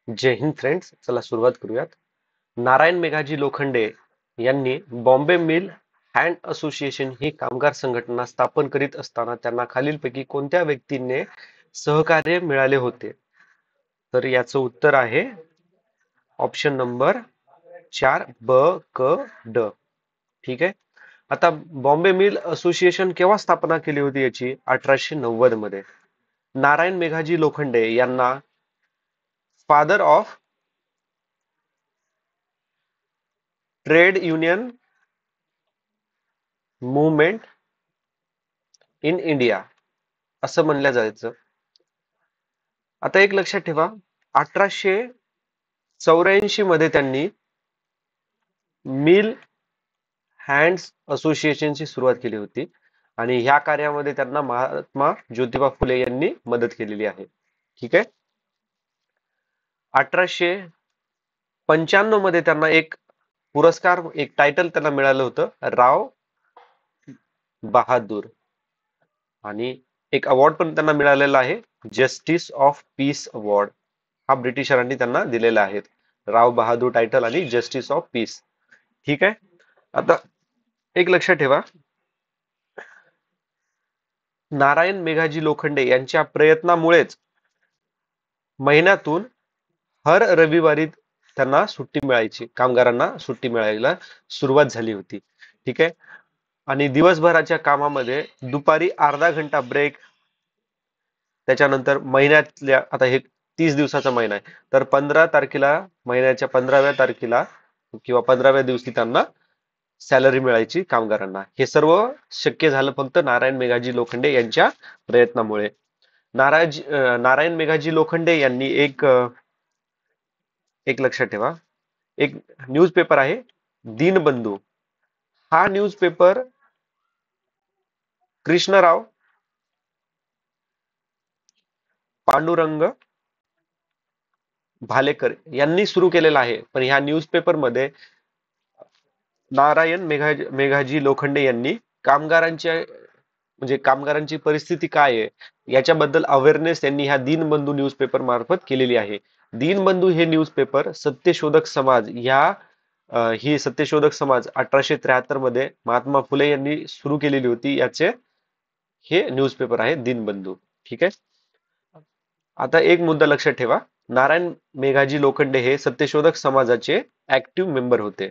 जय Hind friends. चला सुरुवात करूयात. नारायण मेघाजी लोखंडे यांनी बॉम्बे मिल हँड असोसिएशन ही कामगार संघटना स्थापन करीत असताना त्यांना खालीलपैकी कोणत्या व्यक्तींनी सहकार्य मिळाले होते? तर याचं उत्तर आहे ऑप्शन नंबर 4 ब क ड. ठीक आहे. आता बॉम्बे मिल असोसिएशन केव्हा स्थापना केली होती याची? 1890 मध्ये. नारायण मेघाजी लोखंडे यांना father of trade union movement in India असं म्हणलं जायचं. आता एक लक्षात ठेवा, 1884 मध्ये त्यांनी मिल हँड्स असोसिएशनची सुरुवात केली होती आणि ह्या कार्यामध्ये त्यांना महात्मा ज्योतिबा फुले यांनी मदत केलेली आहे. ठीक आहे. 1895 मध्ये त्यांना एक पुरस्कार, एक टायटल त्यांना मिळालं होतं, राव बहादूर. आणि एक अवॉर्ड पण त्यांना मिळालेला आहे, जस्टिस ऑफ पीस अवॉर्ड. हा ब्रिटिशरांनी त्यांना दिलेला आहे, राव बहादूर टायटल आणि जस्टिस ऑफ पीस. ठीक आहे. आता एक लक्षात ठेवा, नारायण मेघाजी लोखंडे यांच्या प्रयत्नामुळेच महिन्यातून हर रविवारी त्यांना सुट्टी मिळायची, कामगारांना सुट्टी मिळायला सुरुवात झाली होती. ठीक आहे. आणि दिवसभराच्या कामामध्ये दुपारी अर्धा घंटा ब्रेक, त्याच्यानंतर महिन्यातल्या, आता हे 30 दिवसाचा महिना आहे, तर 15 तारखेला, महिन्याच्या 15व्या तारखेला किंवा 15व्या दिवशी त्यांना सॅलरी मिळायची कामगारांना. हे सर्व शक्य झालं फक्त नारायण मेघाजी लोखंडे यांच्या प्रयत्नामुळे. नारायण मेघाजी लोखंडे यांनी एक लक्षात ठेवा, एक न्यूजपेपर आहे दीनबंधू. हा न्यूजपेपर कृष्णराव पांडुरंग भालेकर यांनी सुरू केलेला आहे. पण ह्या न्यूजपेपर मध्ये नारायण मेघाजी लोखंडे यांनी कामगारांच्या, म्हणजे कामगारांची परिस्थिती काय आहे याच्याबद्दल अवेअरनेस त्यांनी ह्या दीनबंधू न्यूजपेपर मार्फत केलेली आहे. दीनबंधू हे न्यूजपेपर सत्यशोधक समाज ही सत्यशोधक समाज 1873 मध्ये महात्मा फुले यांनी सुरू केलेली होती. याचे हे न्यूजपेपर आहे दीनबंधू. ठीक आहे. आता एक मुद्दा लक्षात ठेवा, नारायण मेघाजी लोखंडे हे सत्यशोधक समाजाचे ऍक्टिव्ह मेंबर होते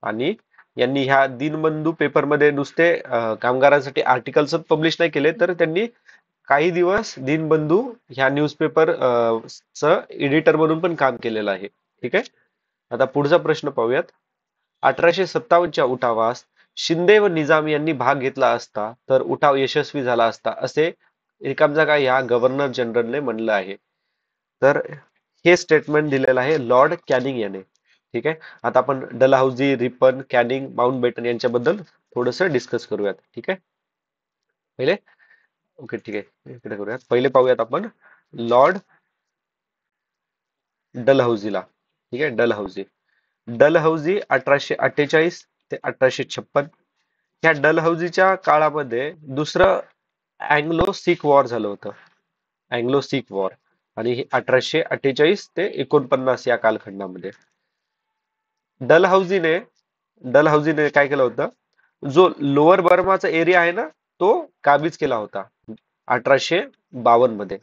आणि यांनी ह्या दीनबंधू पेपरमध्ये नुसते कामगारांसाठी आर्टिकल्स पब्लिश नाही केले, तर त्यांनी काही दिवस दीनबंधू ह्या न्यूजपेपर च एडिटर म्हणून पण काम केलेलं आहे. ठीक आहे. आता पुढचा प्रश्न पाहूयात. 1857च्या उठावास शिंदे व निजाम यांनी भाग घेतला असता तर उठाव यशस्वी झाला असता असे रिकाम जागा या गव्हर्नर जनरलने म्हणलं आहे. तर हे स्टेटमेंट दिलेलं आहे लॉर्ड कॅनिंग याने. ठीक आहे. आता आपण डलहौसी, रिपन, कॅनिंग, माउंटबेटन यांच्याबद्दल थोडस डिस्कस करूयात. ठीक आहे. पहिले ओके, ठीक आहे, इकडे करूयात. पहिले पाहूयात आपण लॉर्ड डलहौसीला. ठीक आहे. डलहौसी 1848 ते 1856. ह्या डलहौसीच्या काळामध्ये दुसरं अँग्लो सिख वॉर झालं होतं, अँग्लो सिख वॉर. आणि 1848 ते 49 या कालखंडामध्ये डलहौसीने डलहौसीने काय केलं होतं, जो लोअर बर्माचा एरिया आहे ना, तो काबीज केला होता 1852 मध्ये.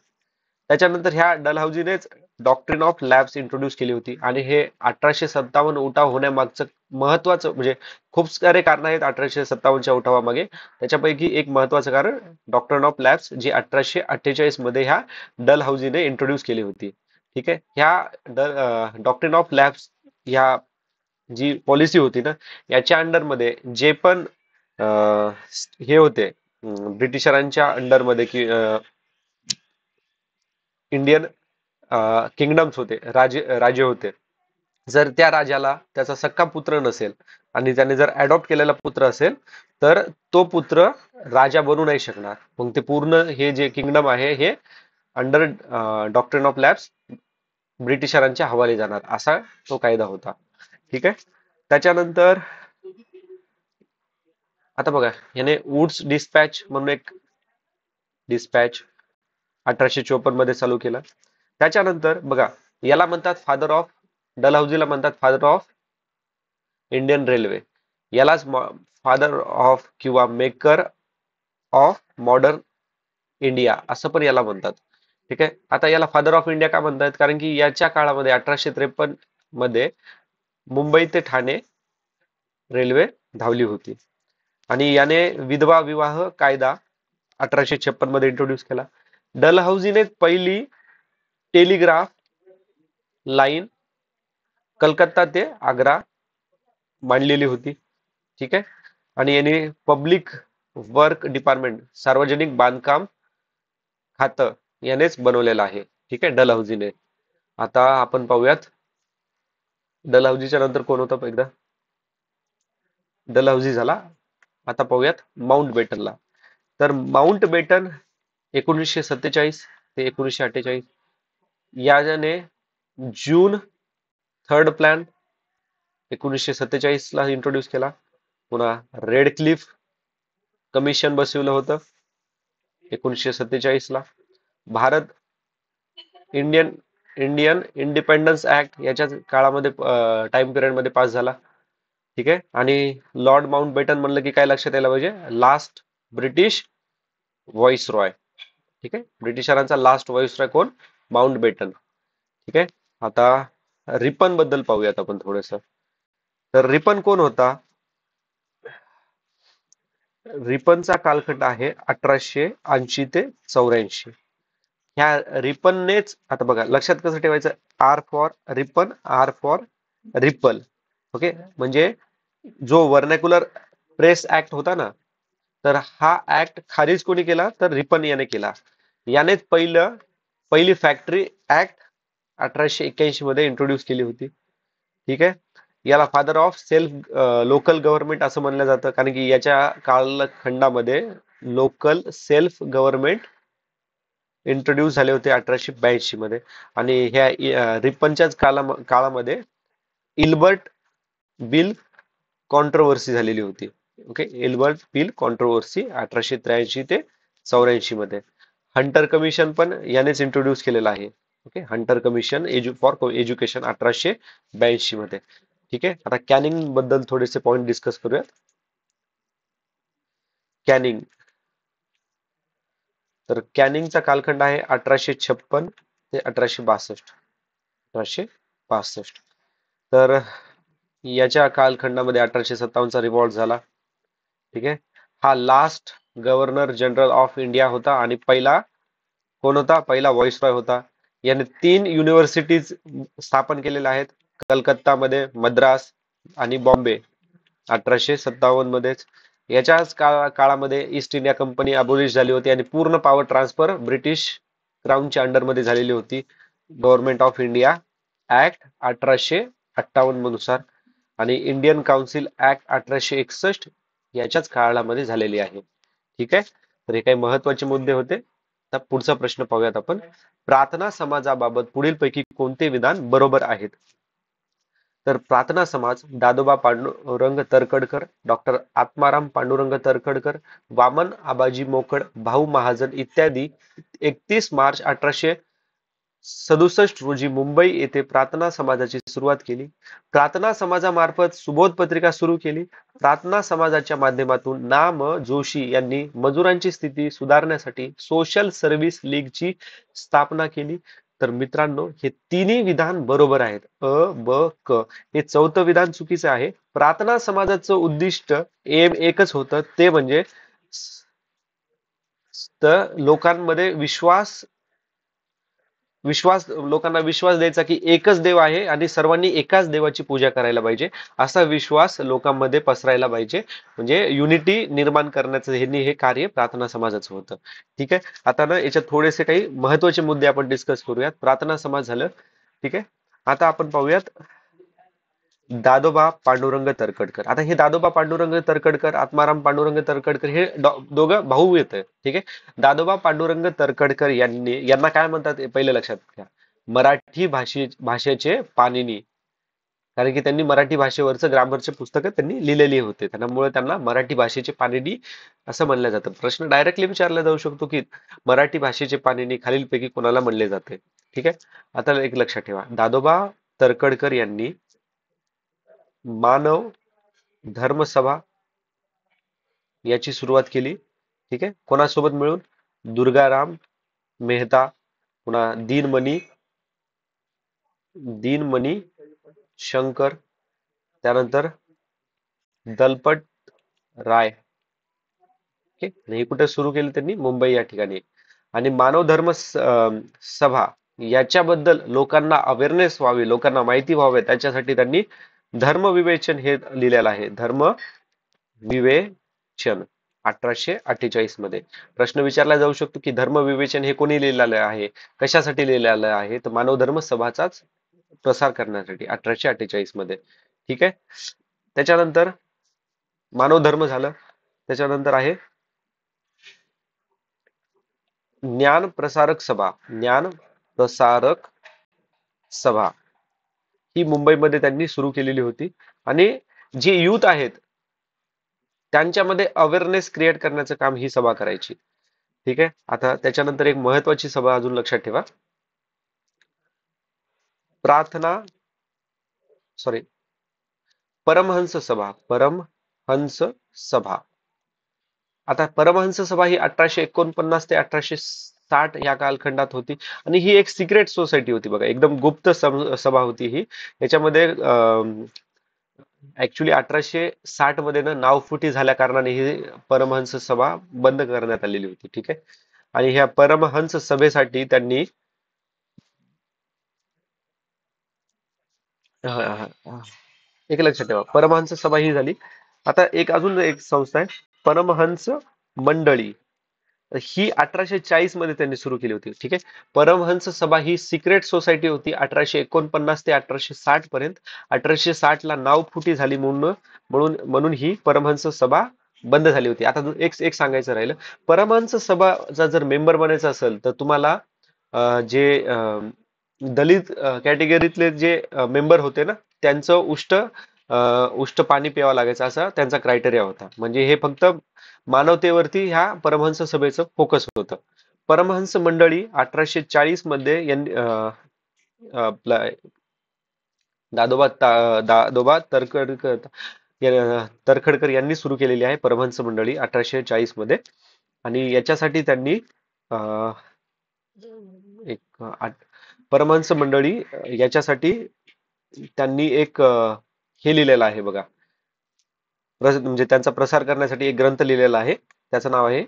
त्याच्यानंतर ह्या डलहौसीनेच डॉक्ट्रिन ऑफ लॅब्स इंट्रोड्यूस केली होती आणि हे 1857 उठाव होण्यामागचं महत्वाचं, म्हणजे खूप सारे कारण आहेत 1857च्या उठावामागे. त्याच्यापैकी एक महत्वाचं कारण डॉक्ट्रिन ऑफ लॅब्स, जी 1848 मध्ये ह्या डलहौसीने इंट्रोड्यूस केली होती. ठीक आहे. ह्या डॉक्ट्रिन ऑफ लॅब्स, ह्या जी पॉलिसी होती ना, याच्या अंडरमध्ये जे पण हे होते, ब्रिटिशरांच्या अंडरमध्ये की इंडियन किंगडम्स होते, राजे होते, जर त्या राजाला त्याचा सक्का पुत्र नसेल आणि त्याने जर अडॉप्ट केलेला पुत्र असेल, तर तो पुत्र राजा बनू नाही शकणार. मग ते पूर्ण हे जे किंगडम आहे हे अंडर डॉक्ट्रिन ऑफ लॅब्स ब्रिटिशरांच्या हवाले जाणार, असा तो कायदा होता. ठीक आहे. त्याच्यानंतर आता बघा, याने वुड्स डिस्पॅच म्हणून एक डिस्पॅच 1854 मध्ये चालू केला. त्याच्यानंतर बघा, याला म्हणतात फादर ऑफ, डलहौसीला म्हणतात फादर ऑफ इंडियन रेल्वे. यालाच फादर ऑफ किंवा मेकर ऑफ मॉडर्न इंडिया असं पण याला म्हणतात. ठीक आहे. आता याला फादर ऑफ इंडिया का म्हणतात? कारण की याच्या काळामध्ये 1853 मध्ये मुंबई ते ठाणे रेल्वे धावली होती आणि याने विधवा विवाह कायदा 1856 मध्ये इंट्रोड्यूस केला. डलहौसीने पहिली टेलिग्राफ लाईन कलकत्ता ते आग्रा मांडलेली होती. ठीक आहे. आणि याने पब्लिक वर्क डिपार्टमेंट, सार्वजनिक बांधकाम खातं यानेच बनवलेलं आहे. ठीक आहे, डलहौसीने. आता आपण पाहूयात डलहौसीच्या नंतर कोण होतं एकदा. डलहौसी झाला. आता पाहूयात माउंट बेटनला. तर माउंट बेटन 1947 ते 1948 याने जून थर्ड प्लॅन 1947 ला इंट्रोड्यूस केला. पुन्हा रेड क्लिफ कमिशन बसवलं होतं 1947 ला. Bharat Indian Indian independence act याच्याच काळामध्ये टाइम पिरियड मध्ये पास झाला. ठीक आहे. आणि लॉर्ड माउंट बेटन म्हणलं की काय लक्षात यायला पाहिजे? Last British voice Roy. ठीक आहे. ब्रिटिशरांचा लास्ट व्हॉइस रॉय कोण? माउंट बेटन. ठीक आहे. आता रिपन बद्दल पाहूयात आपण थोडस. तर रिपन कोण होता? रिपनचा कालखंड आहे 1880 ते 84. ह्या रिपननेच, आता बघा लक्षात कसं ठेवायचं, R for ripen, R for ripple. Okay. म्हणजे जो व्हर्नॅक्युलर प्रेस ऍक्ट होता ना, तर हा ऍक्ट खारिज कोणी केला? तर रिपन याने केला. यानेच पहिली फॅक्टरी ऍक्ट 1881 मध्ये इंट्रोड्यूस केली होती. ठीक आहे. याला father of self local government असं म्हणलं जातं, कारण की याच्या कालखंडामध्ये लोकल सेल्फ गव्हर्नमेंट इंट्रोड्यूस झाले होते 1882 मध्ये. आणि ह्या रिपनच्याच काळामध्ये इल्बर्ट बिल कॉन्ट्रोवर्सी झालेली होती. ओके. इल्बर्ट बिल कॉन्ट्रोवर्सी 1883 ते 84 मध्ये. हंटर कमिशन पण यानेच इंट्रोड्यूस केलेलं आहे. Okay. Hunter commission for education 1882 मध्ये. ठीक आहे. आता कॅनिंग बद्दल थोडेसे पॉइंट डिस्कस करूयात. कॅनिंग. तर कॅनिंगचा कालखंड आहे 1856 ते 1862. 1862. तर याच्या कालखंडामध्ये 1857 चा रिव्हॉल्ट झाला. ठीक आहे. हा last governor general of India होता आणि पहिला कोण होता? पहिला व्हॉइसरॉय होता. याने 3 युनिव्हर्सिटीज स्थापन केलेल्या आहेत, कलकत्तामध्ये, मद्रास आणि बॉम्बे 1857 मध्येच. याच्याच काळामध्ये ईस्ट इंडिया कंपनी अबोलिश झाली होती आणि पूर्ण पॉवर ट्रान्सफर ब्रिटिश क्राऊनच्या अंडरमध्ये झालेली होती गव्हर्नमेंट ऑफ इंडिया ऍक्ट 1858 नुसार. आणि इंडियन काउन्सिल ऍक्ट 1861 याच्याच काळामध्ये झालेली आहे. ठीक आहे. तर हे काही महत्वाचे मुद्दे होते. तर पुढचा प्रश्न पाहूयात आपण. प्रार्थना समाजाबाबत पुढीलपैकी कोणते विधान बरोबर आहेत? तर प्रार्थना समाज दादोबा पांडुरंग तरखडकर, डॉक्टर आत्माराम पांडुरंग तरखडकर, वामन आबाजी मोकड, भाऊ महाजन इत्यादी 31 मार्च 1867 रोजी मुंबई येथे प्रार्थना समाजाची सुरुवात केली. प्रार्थना समाजामार्फत सुबोध पत्रिका सुरू केली. प्रार्थना समाजाच्या माध्यमातून ना. म. जोशी यांनी मजुरांची स्थिती सुधारण्यासाठी सोशल सर्व्हिस लीगची स्थापना केली. तर मित्रांनो, हे तिन्ही विधान बरोबर आहेत. अ, ब, क. हे चौथं विधान चुकीचं आहे. प्रार्थना समाजाचं उद्दिष्ट एम एकच होतं, ते म्हणजे लोकांमध्ये लोकांना विश्वास द्यायचा की एकच देव आहे आणि सर्वांनी एकाच देवाची पूजा करायला पाहिजे, असा विश्वास लोकांमध्ये पसरायला पाहिजे. म्हणजे युनिटी निर्माण करण्याचं हे कार्य प्रार्थना समाजाचं होतं. ठीक आहे. आता ना याच्यात थोडेसे काही महत्वाचे मुद्दे आपण डिस्कस करूयात. प्रार्थना समाज झालं. ठीक आहे. आता आपण पाहूयात दादोबा पांडुरंग तरखडकर. आता हे दादोबा पांडुरंग तरखडकर, आत्माराम पांडुरंग तरखडकर हे दोघं भाऊ येत. ठीक आहे. दादोबा पांडुरंग तरखडकर यांना काय म्हणतात हे पहिले लक्षात घ्या. मराठी भाषेचे पाणिनी. कारण की त्यांनी मराठी भाषेवरचं ग्रामरचे पुस्तकं त्यांनी लिहिलेली होते, त्यामुळे त्यांना मराठी भाषेचे पाणिनी असं म्हणलं जातं. प्रश्न डायरेक्टली विचारला जाऊ शकतो की मराठी भाषेचे पाणिनी खालीलपैकी कोणाला म्हणले जाते. ठीक आहे. आता एक लक्षात ठेवा, दादोबा तरखडकर यांनी मानव धर्मसभा याची सुरुवात केली. ठीक आहे. कोणासोबत मिळून? दुर्गाराम मेहता, पुन्हा दीनमणी शंकर, त्यानंतर दलपत राय. ओके. आणि हे कुठे सुरू केली त्यांनी? मुंबई या ठिकाणी. आणि मानव धर्म सभा याच्याबद्दल लोकांना अवेअरनेस व्हावी, लोकांना माहिती व्हावे, त्याच्यासाठी त्यांनी धर्मविवेचन हे लिहिलेलं आहे. धर्मविवेचन 1848 मध्ये. प्रश्न विचारला जाऊ शकतो की धर्मविवेचन हे कोणी लिहिलेलं आहे, कशासाठी लिहिलेलं आहे? तर मानव धर्म सभाचाच प्रसार करण्यासाठी 1848 मध्ये. ठीक आहे. त्याच्यानंतर मानव धर्म झालं, त्याच्यानंतर आहे ज्ञान प्रसारक सभा. ज्ञान प्रसारक सभा ही मुंबईमध्ये त्यांनी सुरू केलेली होती. आणि जे युथ आहेत त्यांच्यामध्ये अवेअरनेस क्रिएट करण्याचं काम ही सभा करायची. ठीक आहे. आता त्याच्यानंतर एक महत्वाची सभा अजून लक्षात ठेवा, प्रार्थना सॉरी परमहंस सभा. परमहंस सभा. आता परमहंस सभा ही 1849 ते 1860 या कालखंडात होती. आणि ही एक सिक्रेट सोसायटी होती बघा, एकदम गुप्त सभा होती ही. याच्यामध्ये ऍक्च्युली 1860 मध्ये ना नावफुटी झाल्या कारणाने ही परमहंस सभा बंद करण्यात आलेली होती. ठीक आहे. आणि ह्या परमहंस सभेसाठी त्यांनी हा, हा, हा. एक लक्षात ठेवा, परमहंस सभा ही झाली. आता एक अजून एक संस्था आहे, परमहंस मंडळी. ही 1840 मध्ये त्यांनी सुरू केली होती. ठीक आहे. परमहंस सभा ही सिक्रेट सोसायटी होती 1849 ते 1860 पर्यंत. 1860 ला नावफुटी झाली म्हणून म्हणून म्हणून ही परमहंस सभा बंद झाली होती. आता एक एक सांगायचं राहिलं, परमहंस सभाचा जर मेंबर बनायचं असेल तर तुम्हाला जे दलित कॅटेगरीतले जे मेंबर होते ना, त्यांचं उष्ट पाणी प्यावं लागायचं, असा त्यांचा क्रायटेरिया होता. म्हणजे हे फक्त मानवतेवरती ह्या परमहंस सभेचं फोकस होतं. परमहंस मंडळी 1840 मध्ये यांनी आपला दादोबा तरखडकर यांनी सुरू केलेली आहे परमहंस मंडळी 1840 मध्ये. आणि याच्यासाठी त्यांनी अं, एक परमहंस मंडळी याच्यासाठी त्यांनी एक हे लिहिलेलं आहे बघा, म्हणजे त्यांचा प्रसार करण्यासाठी एक ग्रंथ लिहिलेला आहे. त्याचं नाव आहे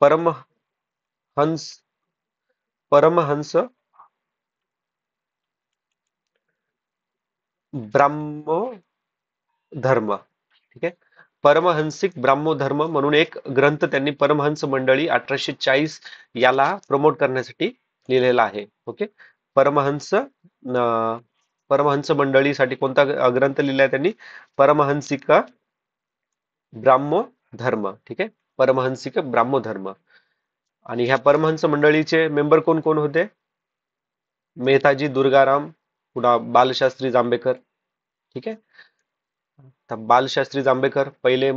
परमहंस परमहंस ब्राह्मो धर्म. ठीक आहे. परमहंसिक ब्राह्मो धर्म म्हणून एक ग्रंथ त्यांनी परमहंस मंडळी 1840 याला प्रमोट करण्यासाठी लिहिलेला आहे. ओके. परमहंस परमहंस मंडळीसाठी कोणता ग्रंथ लिहिलाय त्यांनी? परमहंसिका ब्राह्मो धर्म. ठीक आहे. परमहंसिक ब्राह्मो धर्म. आणि ह्या परमहंस मंडळीचे मेंबर कोण कोण होते? मेहताजी दुर्गाराम, पुन्हा बालशास्त्री जांभेकर. ठीक आहे. तर बालशास्त्री जांभेकर पहिले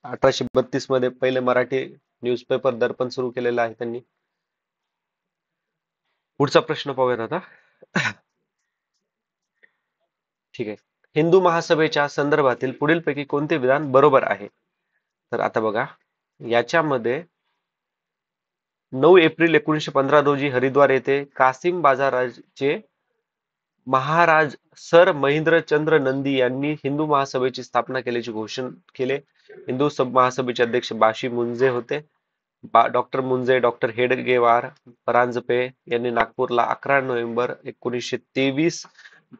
1832 मध्ये पहिले मराठी न्यूजपेपर दर्पण सुरू केलेला आहे त्यांनी. पुढचा प्रश्न पाहूयात आता. ठीक आहे. हिंदू महासभेच्या संदर्भातील पुढीलपैकी कोणते विधान बरोबर आहे? तर आता बघा, याच्यामध्ये 9 एप्रिल 1915 रोजी हरिद्वार येथे कासिम बाजाराचे महाराज सर महेंद्रचंद्र नंदी यांनी हिंदू महासभेची स्थापना केल्याची घोषणा केले. महासभेचे अध्यक्ष बाशी मुंजे होते. डॉक्टर मुंजे, डॉक्टर हेडगेवार परांजपे यांनी नागपूरला 11 नोव्हेंबर 1923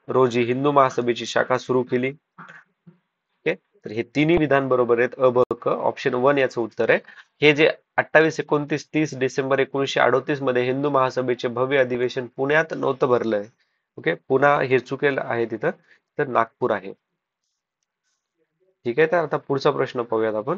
रोजी हिंदू महासभेची शाखा सुरू केली. ओके. तर हे तिन्ही विधान बरोबर आहेत. अ ब क ऑप्शन 1 याचं उत्तर आहे. हे जे 28, 29, 30 डिसेंबर 1938 मध्ये हिंदू महासभेचे भव्य अधिवेशन पुण्यात नव्हतं भरलंय. ओके. पुन्हा हे चुकेल आहे तिथं, तर नागपूर आहे. ठीक आहे. तर आता पुढचा प्रश्न पाहूयात आपण.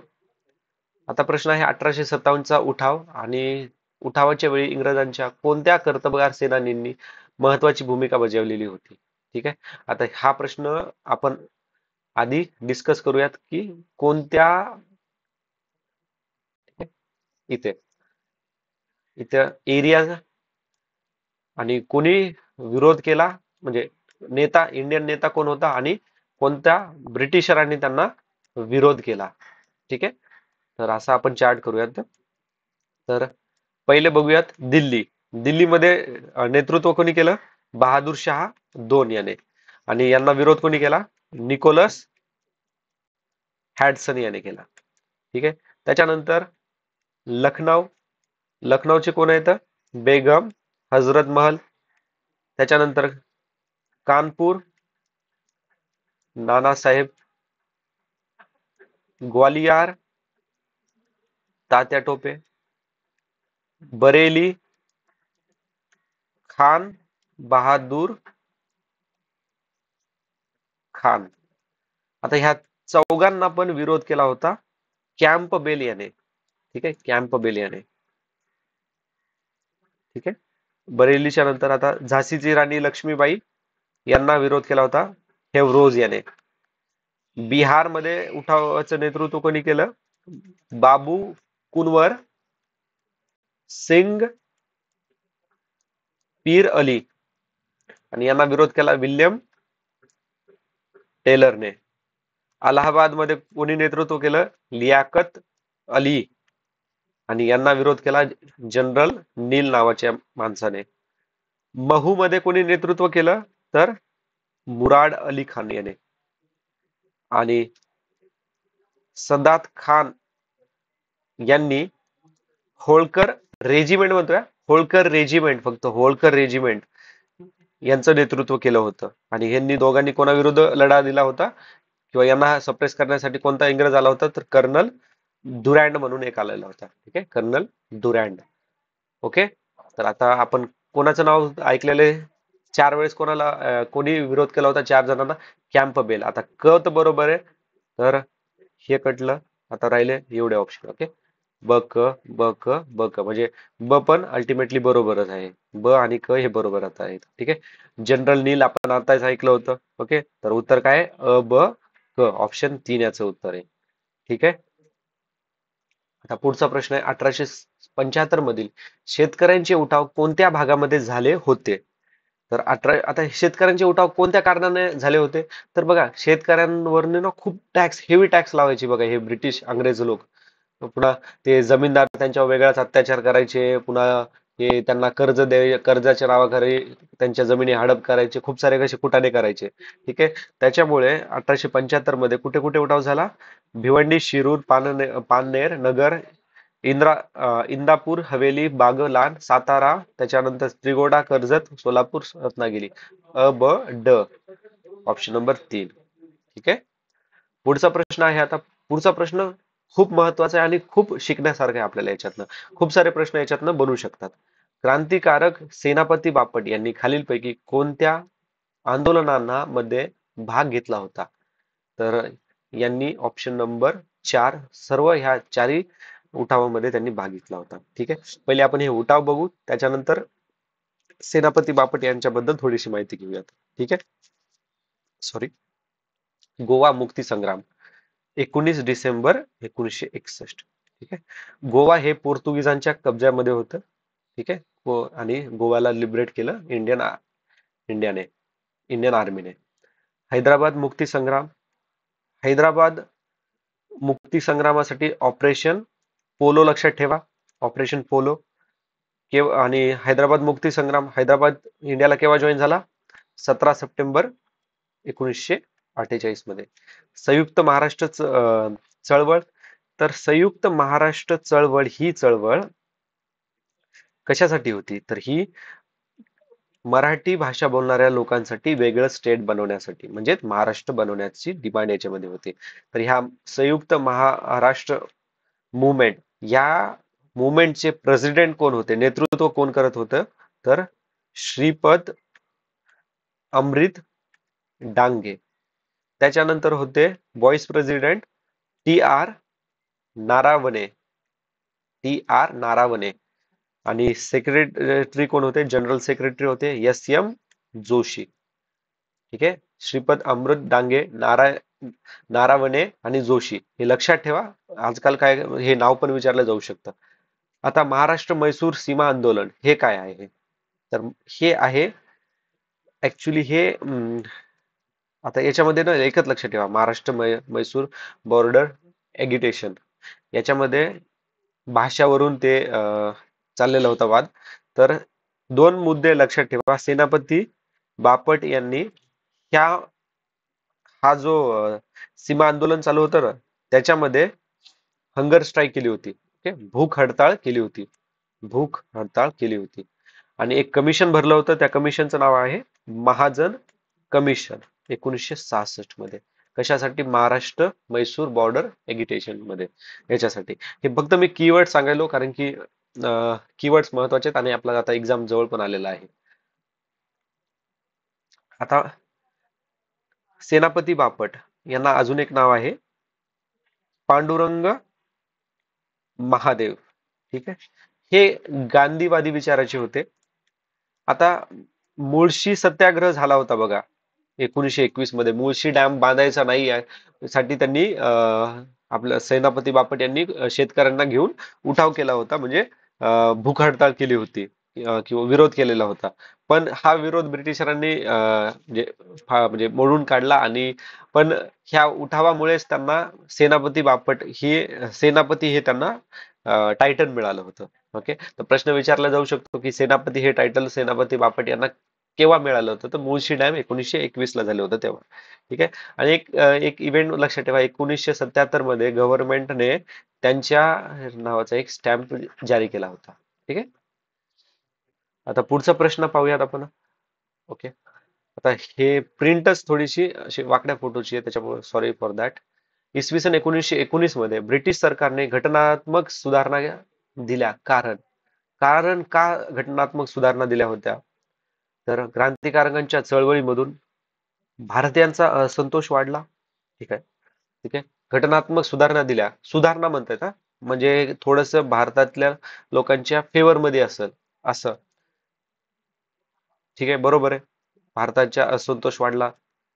आता प्रश्न आहे 1857चा उठाव. आणि उठावाच्या वेळी इंग्रजांच्या कोणत्या कर्तबगार सेनानींनी महत्वाची भूमिका बजावलेली होती? ठीक आहे. आता हा प्रश्न आपण आधी डिस्कस करूयात की कोणत्या इथे इथे एरिया आणि कोणी विरोध केला, म्हणजे नेता, इंडियन नेता कोण होता आणि कोणत्या ब्रिटिशरांनी त्यांना विरोध केला. ठीक आहे. तर असा आपण चार्ट करूयात. तर पहिले बघूयात दिल्ली. दिल्लीमध्ये नेतृत्व कोणी केलं? बहादूर शाह दोन याने. आणि यांना विरोध कोणी केला? निकोलस हॅडसन याने केला. ठीक आहे. त्याच्यानंतर लखनौ. लखनौचे कोण आहेत? बेगम हजरत महल. त्याच्यानंतर कानपूर नानासाहेब. ग्वालियर तात्या टोपे. बरेली खान बहादूर खान. आता ह्या चौघांना पण विरोध केला होता कॅम्प बेल याने. ठीक आहे, कॅम्प बेल याने. ठीक आहे. बरेलीच्या नंतर आता झाशीची राणी लक्ष्मीबाई यांना विरोध केला होता हेवरोज याने. बिहारमध्ये उठावाचं नेतृत्व कोणी केलं? बाबू कुनवर सिंग पीर अली. आणि यांना विरोध केला विल्यम टेलरने. अलाहाबाद मध्ये कोणी नेतृत्व केलं? लियाकत अली. आणि यांना विरोध केला जनरल नील नावाच्या माणसाने. महू मध्ये कोणी नेतृत्व केलं? तर मुराद अली खान याने. आणि सदात खान यांनी होळकर रेजिमेंट, म्हणतोय होळकर रेजिमेंट, फक्त होळकर रेजिमेंट यांचं नेतृत्व केलं होतं. आणि यांनी दोघांनी कोणाविरुद्ध लढा दिला होता किंवा यांना सप्रेस करण्यासाठी कोणता इंग्रज आला होता? तर कर्नल डुरँड म्हणून एक आलेला होता. ठीक आहे, कर्नल डुरँड. ओके. तर आता आपण कोणाचं नाव ऐकलेले चार वेळेस, कोणी विरोध केला होता चार जणांना? Campbell. आता क तर बरोबर आहे, तर हे कटलं. आता राहिले एवढे ऑप्शन. ओके. ब क ब क ब क, म्हणजे ब पण अल्टिमेटली बरोबरच आहे. ब आणि क हे बरोबर आता आहेत. ठीक आहे. जनरल नील आपण आताच ऐकलं होतं. ओके. तर उत्तर काय आहे? अ ब क, ऑप्शन 3 याचं उत्तर आहे. ठीक आहे. आता पुढचा प्रश्न आहे 1875 मधील शेतकऱ्यांचे उठाव कोणत्या भागामध्ये झाले होते? तर आता शेतकऱ्यांचे उठाव कोणत्या कारणाने झाले होते? तर बघा, शेतकऱ्यांवर ना खूप टॅक्स, हेवी टॅक्स लावायची बघा हे ब्रिटिश अंग्रेज लोक. पुन्हा ते जमीनदार त्यांच्यावर वेगळाच अत्याचार करायचे. पुन्हा ते त्यांना कर्जाच्या नावाखाली त्यांच्या जमिनी हडप करायचे. खूप सारे कसे कुटाणे करायचे. ठीक आहे. त्याच्यामुळे 1875 मध्ये कुठे कुठे उठाव झाला? भिवंडी, शिरूर, पाननेर, नगर, इंदापूर, हवेली, बागलाण, सातारा, त्याच्यानंतर श्रीगोंदा, कर्जत, सोलापूर, रत्नागिरी. अ ब ड, ऑप्शन नंबर 3. ठीक आहे. पुढचा प्रश्न आहे आता. पुढचा प्रश्न खूप महत्वाचा आहे आणि खूप शिकण्यासारखं आहे आपल्याला याच्यातनं. खूप सारे प्रश्न याच्यातनं बनू शकतात. क्रांतिकारक सेनापती बापट यांनी खालीलपैकी कोणत्या आंदोलनांना मध्ये भाग घेतला होता? तर यांनी ऑप्शन नंबर 4, सर्व ह्या चारही उठावामध्ये त्यांनी भाग घेतला होता. ठीक आहे. पहिले आपण हे उठाव बघू, त्याच्यानंतर सेनापती बापट यांच्याबद्दल थोडीशी माहिती घेऊयात. ठीक आहे. सॉरी. गोवा मुक्ती संग्राम 19 डिसेंबर 1961. ठीक आहे. गोवा हे पोर्तुगीजांच्या कब्जामध्ये होतं. ठीक आहे. आणि गोव्याला लिबरेट केलं इंडियाने, इंडियन आर्मीने. हैदराबाद मुक्ती संग्राम. हैदराबाद मुक्ती संग्रामासाठी ऑपरेशन पोलो लक्षात ठेवा. Operation polo. आणि हैदराबाद मुक्ती संग्राम, हैदराबाद इंडियाला केव्हा जॉईन झाला? 17 सप्टेंबर 1948 मध्ये. संयुक्त महाराष्ट्र चळवळ. तर संयुक्त महाराष्ट्र चळवळ ही चळवळ कशासाठी होती? तर ही मराठी भाषा बोलणाऱ्या लोकांसाठी वेगळं स्टेट बनवण्यासाठी, म्हणजे महाराष्ट्र बनवण्याची डिमांड याच्यामध्ये होती. तर ह्या संयुक्त महाराष्ट्र मुवमेंट, या मुवमेंटचे प्रेसिडेंट कोण होते, नेतृत्व कोण करत होतं? तर श्रीपद अमृत डांगे. त्याच्यानंतर होते vice president T R Naravane. Naravane. आणि सेक्रेटरी कोण होते? जनरल सेक्रेटरी होते एस एम जोशी. ठीक आहे. श्रीपद अमृत डांगे, नारावणे आणि जोशी हे लक्षात ठेवा. आजकाल काय हे नाव पण विचारलं जाऊ शकतं. आता महाराष्ट्र मैसूर सीमा आंदोलन हे काय आहे? तर हे आहे ऍक्च्युली हे आता याच्यामध्ये ना एकच लक्षात ठेवा, महाराष्ट्र मैसूर बॉर्डर एगिटेशन याच्यामध्ये भाषावरून ते चाललेला होता वाद. तर दोन मुद्दे लक्षात ठेवा. सेनापती बापट यांनी ह्या हा जो सीमा आंदोलन चालू होतं ना, त्याच्यामध्ये हंगर स्ट्राईक केली होती. ओके, भूक हडताळ केली होती. भूक हडताळ केली होती. आणि एक कमिशन भरलं होतं. त्या कमिशनचं नाव आहे महाजन कमिशन 1966 मध्ये. कशासाठी? महाराष्ट्र मैसूर बॉर्डर एगिटेशन मध्ये, याच्यासाठी. हे फक्त मी कीवर्ड सांगायलो कारण की कीवर्ड्स महत्वाचे आहेत आणि आपला आता एक्झाम जवळ पण आलेला आहे. आता सेनापती बापट यांना अजून एक नाव आहे पांडुरंग महादेव. ठीक आहे. हे गांधीवादी विचाराचे होते. आता मुळशी सत्याग्रह झाला होता बघा 1921 मध्ये. मुळशी डॅम बांधायचा नाही आहे साठी त्यांनी आपलं सेनापती बापट यांनी शेतकऱ्यांना घेऊन उठाव केला होता. म्हणजे भूक हडताळ केली होती किंवा विरोध केलेला होता. पण हा विरोध ब्रिटिशरांनी म्हणजे मोडून काढला. आणि पण ह्या उठावामुळेच त्यांना सेनापती हे त्यांना टायटल मिळालं होतं. ओके, तर प्रश्न विचारला जाऊ शकतो की सेनापती हे टायटल सेनापती बापट यांना केव्हा मिळालं होतं? तर मुळशी डॅम 1921 ला झालं होतं तेव्हा. ठीक आहे. आणि एक इव्हेंट लक्षात ठेवा, 1977 मध्ये गव्हर्नमेंटने त्यांच्या नावाचा एक स्टॅम्प जारी केला होता. ठीक आहे. आता पुढचा प्रश्न पाहूयात आपण. ओके. आता हे प्रिंटच थोडीशी अशी वाकड्या फोटोची आहे, त्याच्यामुळे सॉरी फॉर दॅट. इसवी सन 1919 मध्ये ब्रिटिश सरकारने घटनात्मक सुधारणा दिल्या. कारण कारण का घटनात्मक सुधारणा दिल्या होत्या? तर क्रांतिकारकांच्या चळवळीमधून भारतीयांचा असंतोष वाढला. ठीक आहे. ठीक आहे. घटनात्मक सुधारणा दिल्या. सुधारणा म्हणतात हा, म्हणजे थोडस भारतातल्या लोकांच्या फेवर मध्ये असेल असं. ठीक आहे, बरोबर आहे. भारताच्या असंतोष वाढला,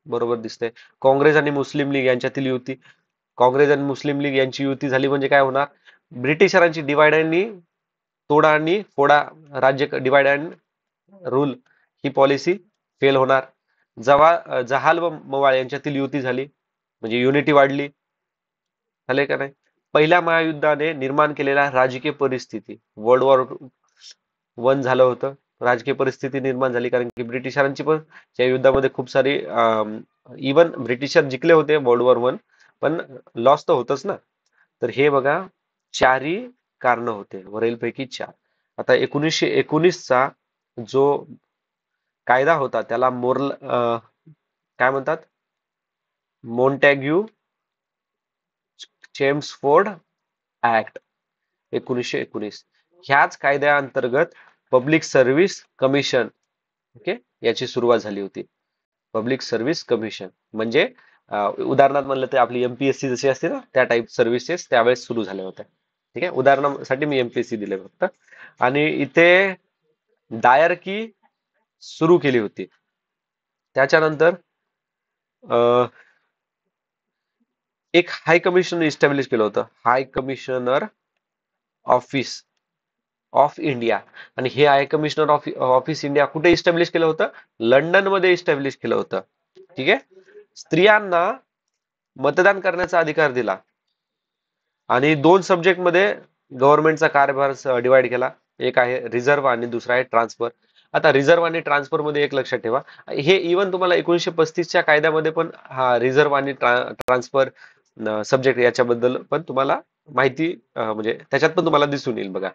बरोबर दिसतंय. काँग्रेस आणि मुस्लिम लीग यांच्यातील युती. काँग्रेस आणि मुस्लिम लीग यांची युती झाली म्हणजे काय होणार? ब्रिटिशरांची डिवाइड आणि तोडा आणि फोडा, राज्य divide and rule he policy fail होणार. जहाल व मवाळ यांच्यातील युती झाली म्हणजे युनिटी वाढली. झाले का नाही? पहिल्या महायुद्धाने निर्माण केलेला राजकीय परिस्थिती, वर्ल्ड वॉर 1 झालं होतं. राजकीय परिस्थिती निर्माण झाली कारण की ब्रिटिशरांची पण या युद्धामध्ये खूप सारी इवन ब्रिटिशर जिंकले होते वर्ल्ड वॉर 1, पण लॉस तर होतच ना. तर हे बघा, चारही कारण होते वरीलपैकी 4. आता 1919चा जो कायदा होता त्याला काय म्हणतात? मोंटॅग्यू चेम्सफोर्ड ऍक्ट 1919. ह्याच कायद्याअंतर्गत पब्लिक सर्व्हिस कमिशन, ओके, याची सुरुवात झाली होती. पब्लिक सर्व्हिस कमिशन म्हणजे उदाहरणार्थ म्हणलं तर आपली एमपीएससी जशी असते ना, त्या टाईप सर्व्हिसेस त्यावेळेस सुरू झाल्या होत्या. ठीक आहे, उदाहरणासाठी मी एमपीएससी दिले फक्त. आणि इथे दायर की सुरू केली होती. त्याच्यानंतर एक हाय कमिशन इस्टॅब्लिश केलं होतं, हाय कमिशनर ऑफिस ऑफ इंडिया. आणि हे हाय कमिशनर ऑफिस इंडिया कुठे इस्टॅब्लिश केलं होतं? लंडन मध्ये इस्टॅब्लिश केलं होतं. ठीक आहे. स्त्रियांना मतदान करण्याचा अधिकार दिला आणि 2 सब्जेक्ट मध्ये गव्हर्नमेंटचा कारभार डिवाइड केला. एक आहे रिझर्व्ह आणि दुसरा आहे ट्रान्सफर. आता रिझर्व्ह आणि ट्रान्सफर मध्ये एक लक्षात ठेवा, हे इव्हन तुम्हाला 1935च्या कायद्यामध्ये पण हा रिझर्व्ह आणि ट्रान्सफर सब्जेक्ट याच्याबद्दल पण तुम्हाला माहिती म्हणजे त्याच्यात पण तुम्हाला दिसून येईल बघा.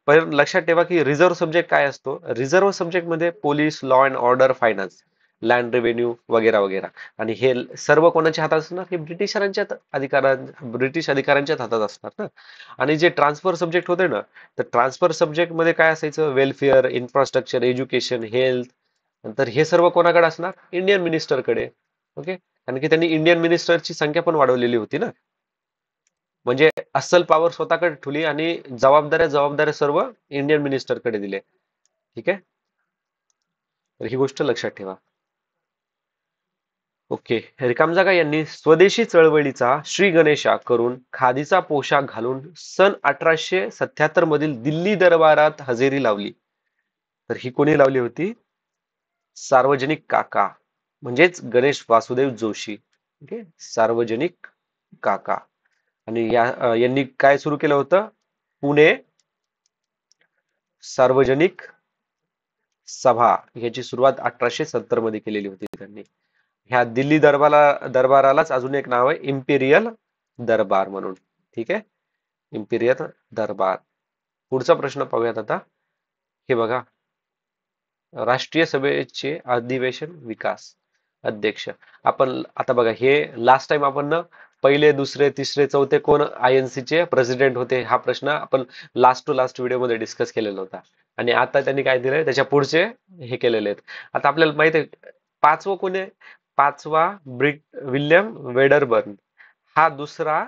पण लक्षात ठेवा की रिझर्व्ह सब्जेक्ट काय असतो? रिझर्व्ह सब्जेक्ट मध्ये police, law and order, finance, land revenue वगैरे वगैरे. आणि हे सर्व कोणाच्या हातात असणार? हे ब्रिटिश अधिकाऱ्यांच्याच हातात असणार ना. आणि जे ट्रान्सफर सब्जेक्ट होते ना, तर ट्रान्सफर सब्जेक्ट मध्ये काय असायचं? Welfare, infrastructure, education, health. नंतर हे सर्व कोणाकडे असणार? इंडियन मिनिस्टरकडे. ओके, कारण की त्यांनी इंडियन मिनिस्टरची संख्या पण वाढवलेली होती ना. म्हणजे अस्सल पॉवर स्वतःकडे ठेवली आणि जबाबदाऱ्या सर्व इंडियन मिनिस्टरकडे दिले. ठीक आहे, तर ही गोष्ट लक्षात ठेवा. ओके. रिकामजागा यांनी स्वदेशी चळवळीचा श्री गणेशा करून खादीचा पोशाख घालून सन 1877 मधील दिल्ली दरबारात हजेरी लावली. तर ही कोणी लावली होती? सार्वजनिक काका म्हणजेच गणेश वासुदेव जोशी. ओके, सार्वजनिक काका. आणि यांनी काय सुरू केलं होतं? पुणे सार्वजनिक सभा ह्याची सुरुवात 1870 मध्ये केलेली होती त्यांनी. ह्या दिल्ली दरबारालाच अजून एक नाव आहे इम्पिरियल दरबार म्हणून. ठीक आहे, इम्पिरियल दरबार. पुढचा प्रश्न पाहूयात आता. हे बघा, राष्ट्रीय सभेचे अधिवेशन विकास अध्यक्ष. आपण आता बघा, हे लास्ट टाइम आपण ना पहिले दुसरे तिसरे चौथे कोण INC चे प्रेसिडेंट होते हा प्रश्न आपण लास्ट टू लास्ट व्हिडिओ मध्ये डिस्कस केलेला होता. आणि आता त्यांनी काय दिलंय त्याच्या पुढचे हे केलेले आहेत. आता आपल्याला माहित आहे पाचवं कोण आहे? पाचवा विल्यम वेडरबर्न. हा दुसरा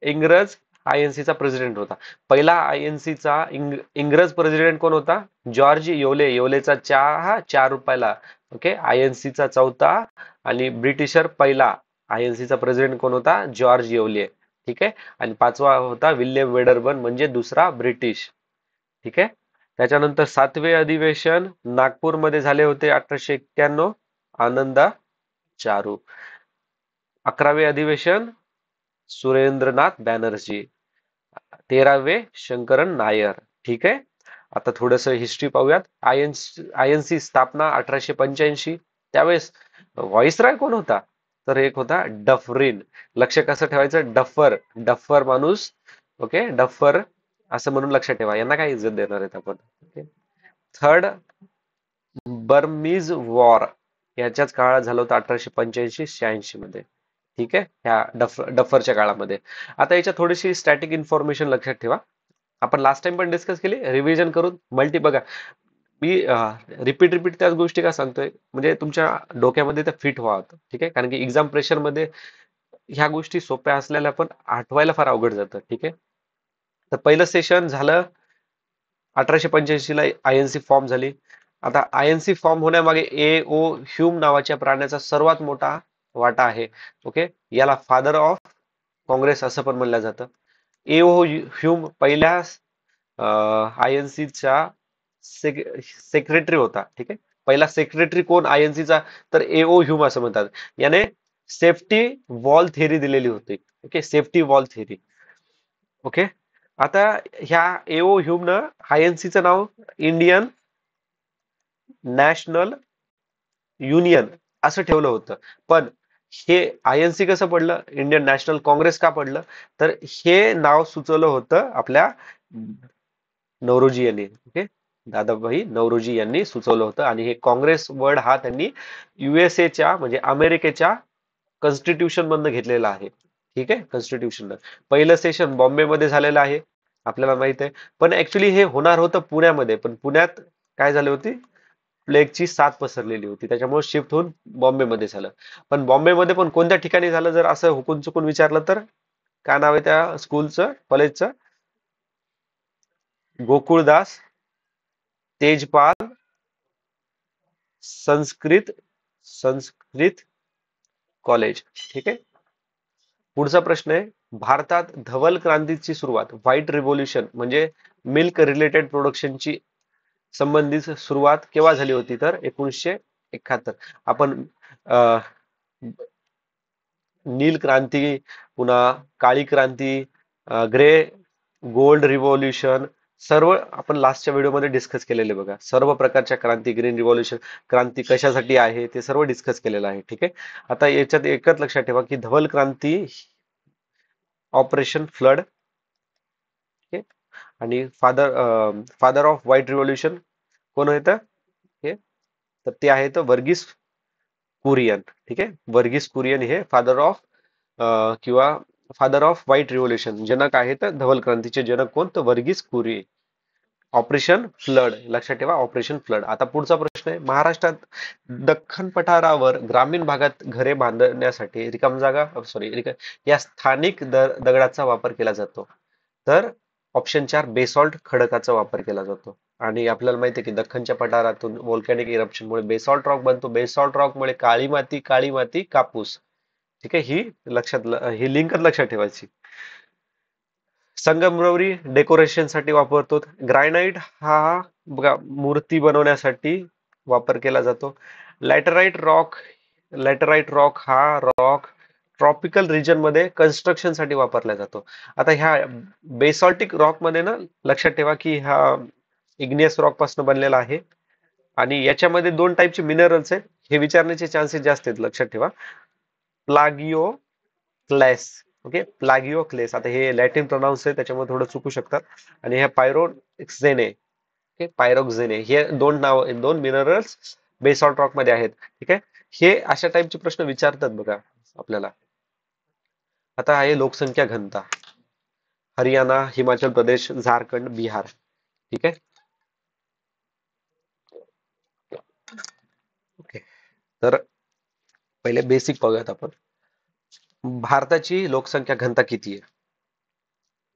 इंग्रज INC चा प्रेसिडेंट होता. पहिला INC चा इंग्रज प्रेसिडेंट कोण होता? जॉर्ज योले. योलेचा चहा 4 रुपयाला. ओके, INC चा चौथा आणि ब्रिटिशर पहिला INC चा प्रेसिडेंट कोण होता? जॉर्ज योले. ठीक आहे. आणि पाचवा होता विल्यम वेडरबर्न म्हणजे दुसरा ब्रिटिश. ठीक आहे. त्याच्यानंतर 7वे अधिवेशन नागपूरमध्ये झाले होते 1891. आनंदा चारू. 11वे अधिवेशन सुरेंद्रनाथ बॅनर्जी. 13वे शंकरन नायर. ठीक आहे. आता थोडस हिस्ट्री पाहूयात. INC स्थापना 1885. त्यावेळेस व्हॉइसरॉय कोण होता? तर एक होता डफरिन. लक्ष कसं ठेवायचं? डफर. डफर माणूस. ओके, डफर असं म्हणून लक्षात ठेवा. यांना काय इज्जत देणार आहेत आपण. ओके. थर्ड बर्मीज वॉर याच्याच काळात झालं होतं 1885-86 मध्ये. ठीक आहे, ह्या डफरच्या काळामध्ये. आता याच्यात थोडीशी स्टॅटिक इन्फॉर्मेशन लक्षात ठेवा. आपण लास्ट टाइम पण डिस्कस केली, रिव्हिजन करून बघा. मी रिपीट त्याच गोष्टी का सांगतोय म्हणजे तुमच्या डोक्यामध्ये त्या फिट व्हावं. ठीक आहे, कारण की एक्झाम प्रेशर मध्ये ह्या गोष्टी सोप्या असलेल्या पण आठवायला फार अवघड जातं. ठीक आहे. तर पहिलं सेशन झालं 1885 ला INC फॉर्म झाली. आता INC फॉर्म होण्यामागे A.O. ह्यूम नावाच्या प्राण्याचा सर्वात मोठा वाटा आहे. ओके, याला फादर ऑफ काँग्रेस असं पण म्हणलं जातं. A.O. ह्यूम पहिल्या INC चा सेक्रेटरी होता. ठीक आहे, पहिला सेक्रेटरी कोण INC चा? तर A.O. ह्यूम असं म्हणतात. याने सेफ्टी वॉल थेअरी दिलेली होती. Okay, safety wall theory. Okay. आता ह्या A.O. ह्यूमनं INC चं नाव इंडियन नॅशनल युनियन असं ठेवलं होतं. पण हे INC कसं पडलं? इंडियन नॅशनल काँग्रेस का पडलं? तर हे नाव सुचवलं होतं आपल्या नौरोजी यांनी. ओके, दादाभाई नौरोजी यांनी सुचवलं होतं. आणि हे काँग्रेस वर्ड हा त्यांनी USA च्या म्हणजे अमेरिकेच्या कॉन्स्टिट्यूशन मधनं घेतलेला आहे. ठीक आहे, कॉन्स्टिट्यूशन. पहिलं सेशन बॉम्बे मध्ये झालेलं आहे आपल्याला माहित आहे. पण ऍक्च्युली हे होणार होतं पुण्यामध्ये, पण पुण्यात काय झाली होती? प्लेगची साथ पसरलेली होती, त्याच्यामुळे शिफ्ट होऊन बॉम्बेमध्ये झालं. पण बॉम्बेमध्ये पण कोणत्या ठिकाणी झालं जर असं हुकून चुकून विचारलं तर काय नाव आहे त्या स्कूलचं, कॉलेजचं? गोकुळदास तेजपाल संस्कृत संस्कृत कॉलेज. ठीक आहे. पुढचा प्रश्न आहे, भारतात धवल क्रांतीची सुरुवात, व्हाईट रिव्होल्युशन म्हणजे मिल्क रिलेटेड प्रोडक्शनची संबंधित सुरुवात केव्हा झाली होती? तर 1971. आपण नील क्रांती, पुन्हा काळी क्रांती, ग्रे गोल्ड रिव्होल्युशन सर्व आपण लास्टच्या व्हिडिओमध्ये डिस्कस केलेले बघा. सर्व प्रकारच्या क्रांती, ग्रीन रिव्होल्युशन क्रांती कशासाठी आहे ते सर्व डिस्कस केलेलं आहे. ठीक आहे. आता याच्यात एकच लक्षात ठेवा की धवल क्रांती ऑपरेशन फ्लड. आणि फादर ऑफ व्हाईट रिव्होल्युशन कोण होतं? हे तर ते आहेत वर्गीस कुरियन. ठीक आहे, वर्गीस कुरियन हे फादर ऑफ किंवा फादर ऑफ व्हाईट रिव्होल्युशन जनक आहेत. धवल क्रांतीचे जनक कोण? तर वर्गीस कुरियन. ऑपरेशन फ्लड लक्षात ठेवा, ऑपरेशन फ्लड. आता पुढचा प्रश्न आहे, महाराष्ट्रात दख्खन पठारावर ग्रामीण भागात घरे बांधण्यासाठी या स्थानिक दगडाचा वापर केला जातो. तर ऑप्शन 4 बेसॉल्ट खडकाचा वापर केला जातो. आणि आपल्याला माहिती आहे की दख्खनच्या पठारातून व्होल्कॅनिक इरप्शनमुळे बेसॉल्ट रॉक बनतो. बेसॉल्ट रॉक मुळे काळी माती कापूस. ठीक आहे, ही लिंकच लक्षात ठेवायची. संगमरवरी डेकोरेशन साठी वापरतो. ग्रायनाइट हा बघा मूर्ती बनवण्यासाठी वापर केला जातो. लॅटराइट रॉक लॅटराइट रॉक हा रॉक ट्रॉपिकल रिजन मध्ये कन्स्ट्रक्शन साठी वापरला जातो. आता ह्या बेसॉल्टिक रॉक मध्ये ना लक्षात ठेवा की हा इग्नियस रॉक पासून बनलेला आहे आणि याच्यामध्ये दोन टाईपचे मिनरल्स आहेत. हे विचारण्याचे चान्सेस जास्त आहेत, लक्षात ठेवा. प्लागिओ क्लेस. ओके, प्लागिओ क्लेस. आता हे लॅटिन प्रोनाऊन्स आहे त्याच्यामुळे थोडं चुकू शकतात. आणि हे पायरोक्झेने. ओके, पायरोक्झेने हे दोन मिनरल्स बेसॉल्ट रॉक मध्ये आहेत. ठीक आहे, हे अशा टाईपचे प्रश्न विचारतात बघा आपल्याला. आता आहे लोकसंख्या घनता. हरियाणा, हिमाचल प्रदेश, झारखंड, बिहार. ठीक आहे. ओके, तर पहिले बेसिक पाहूयात आपण. भारताची लोकसंख्या घनता किती आहे?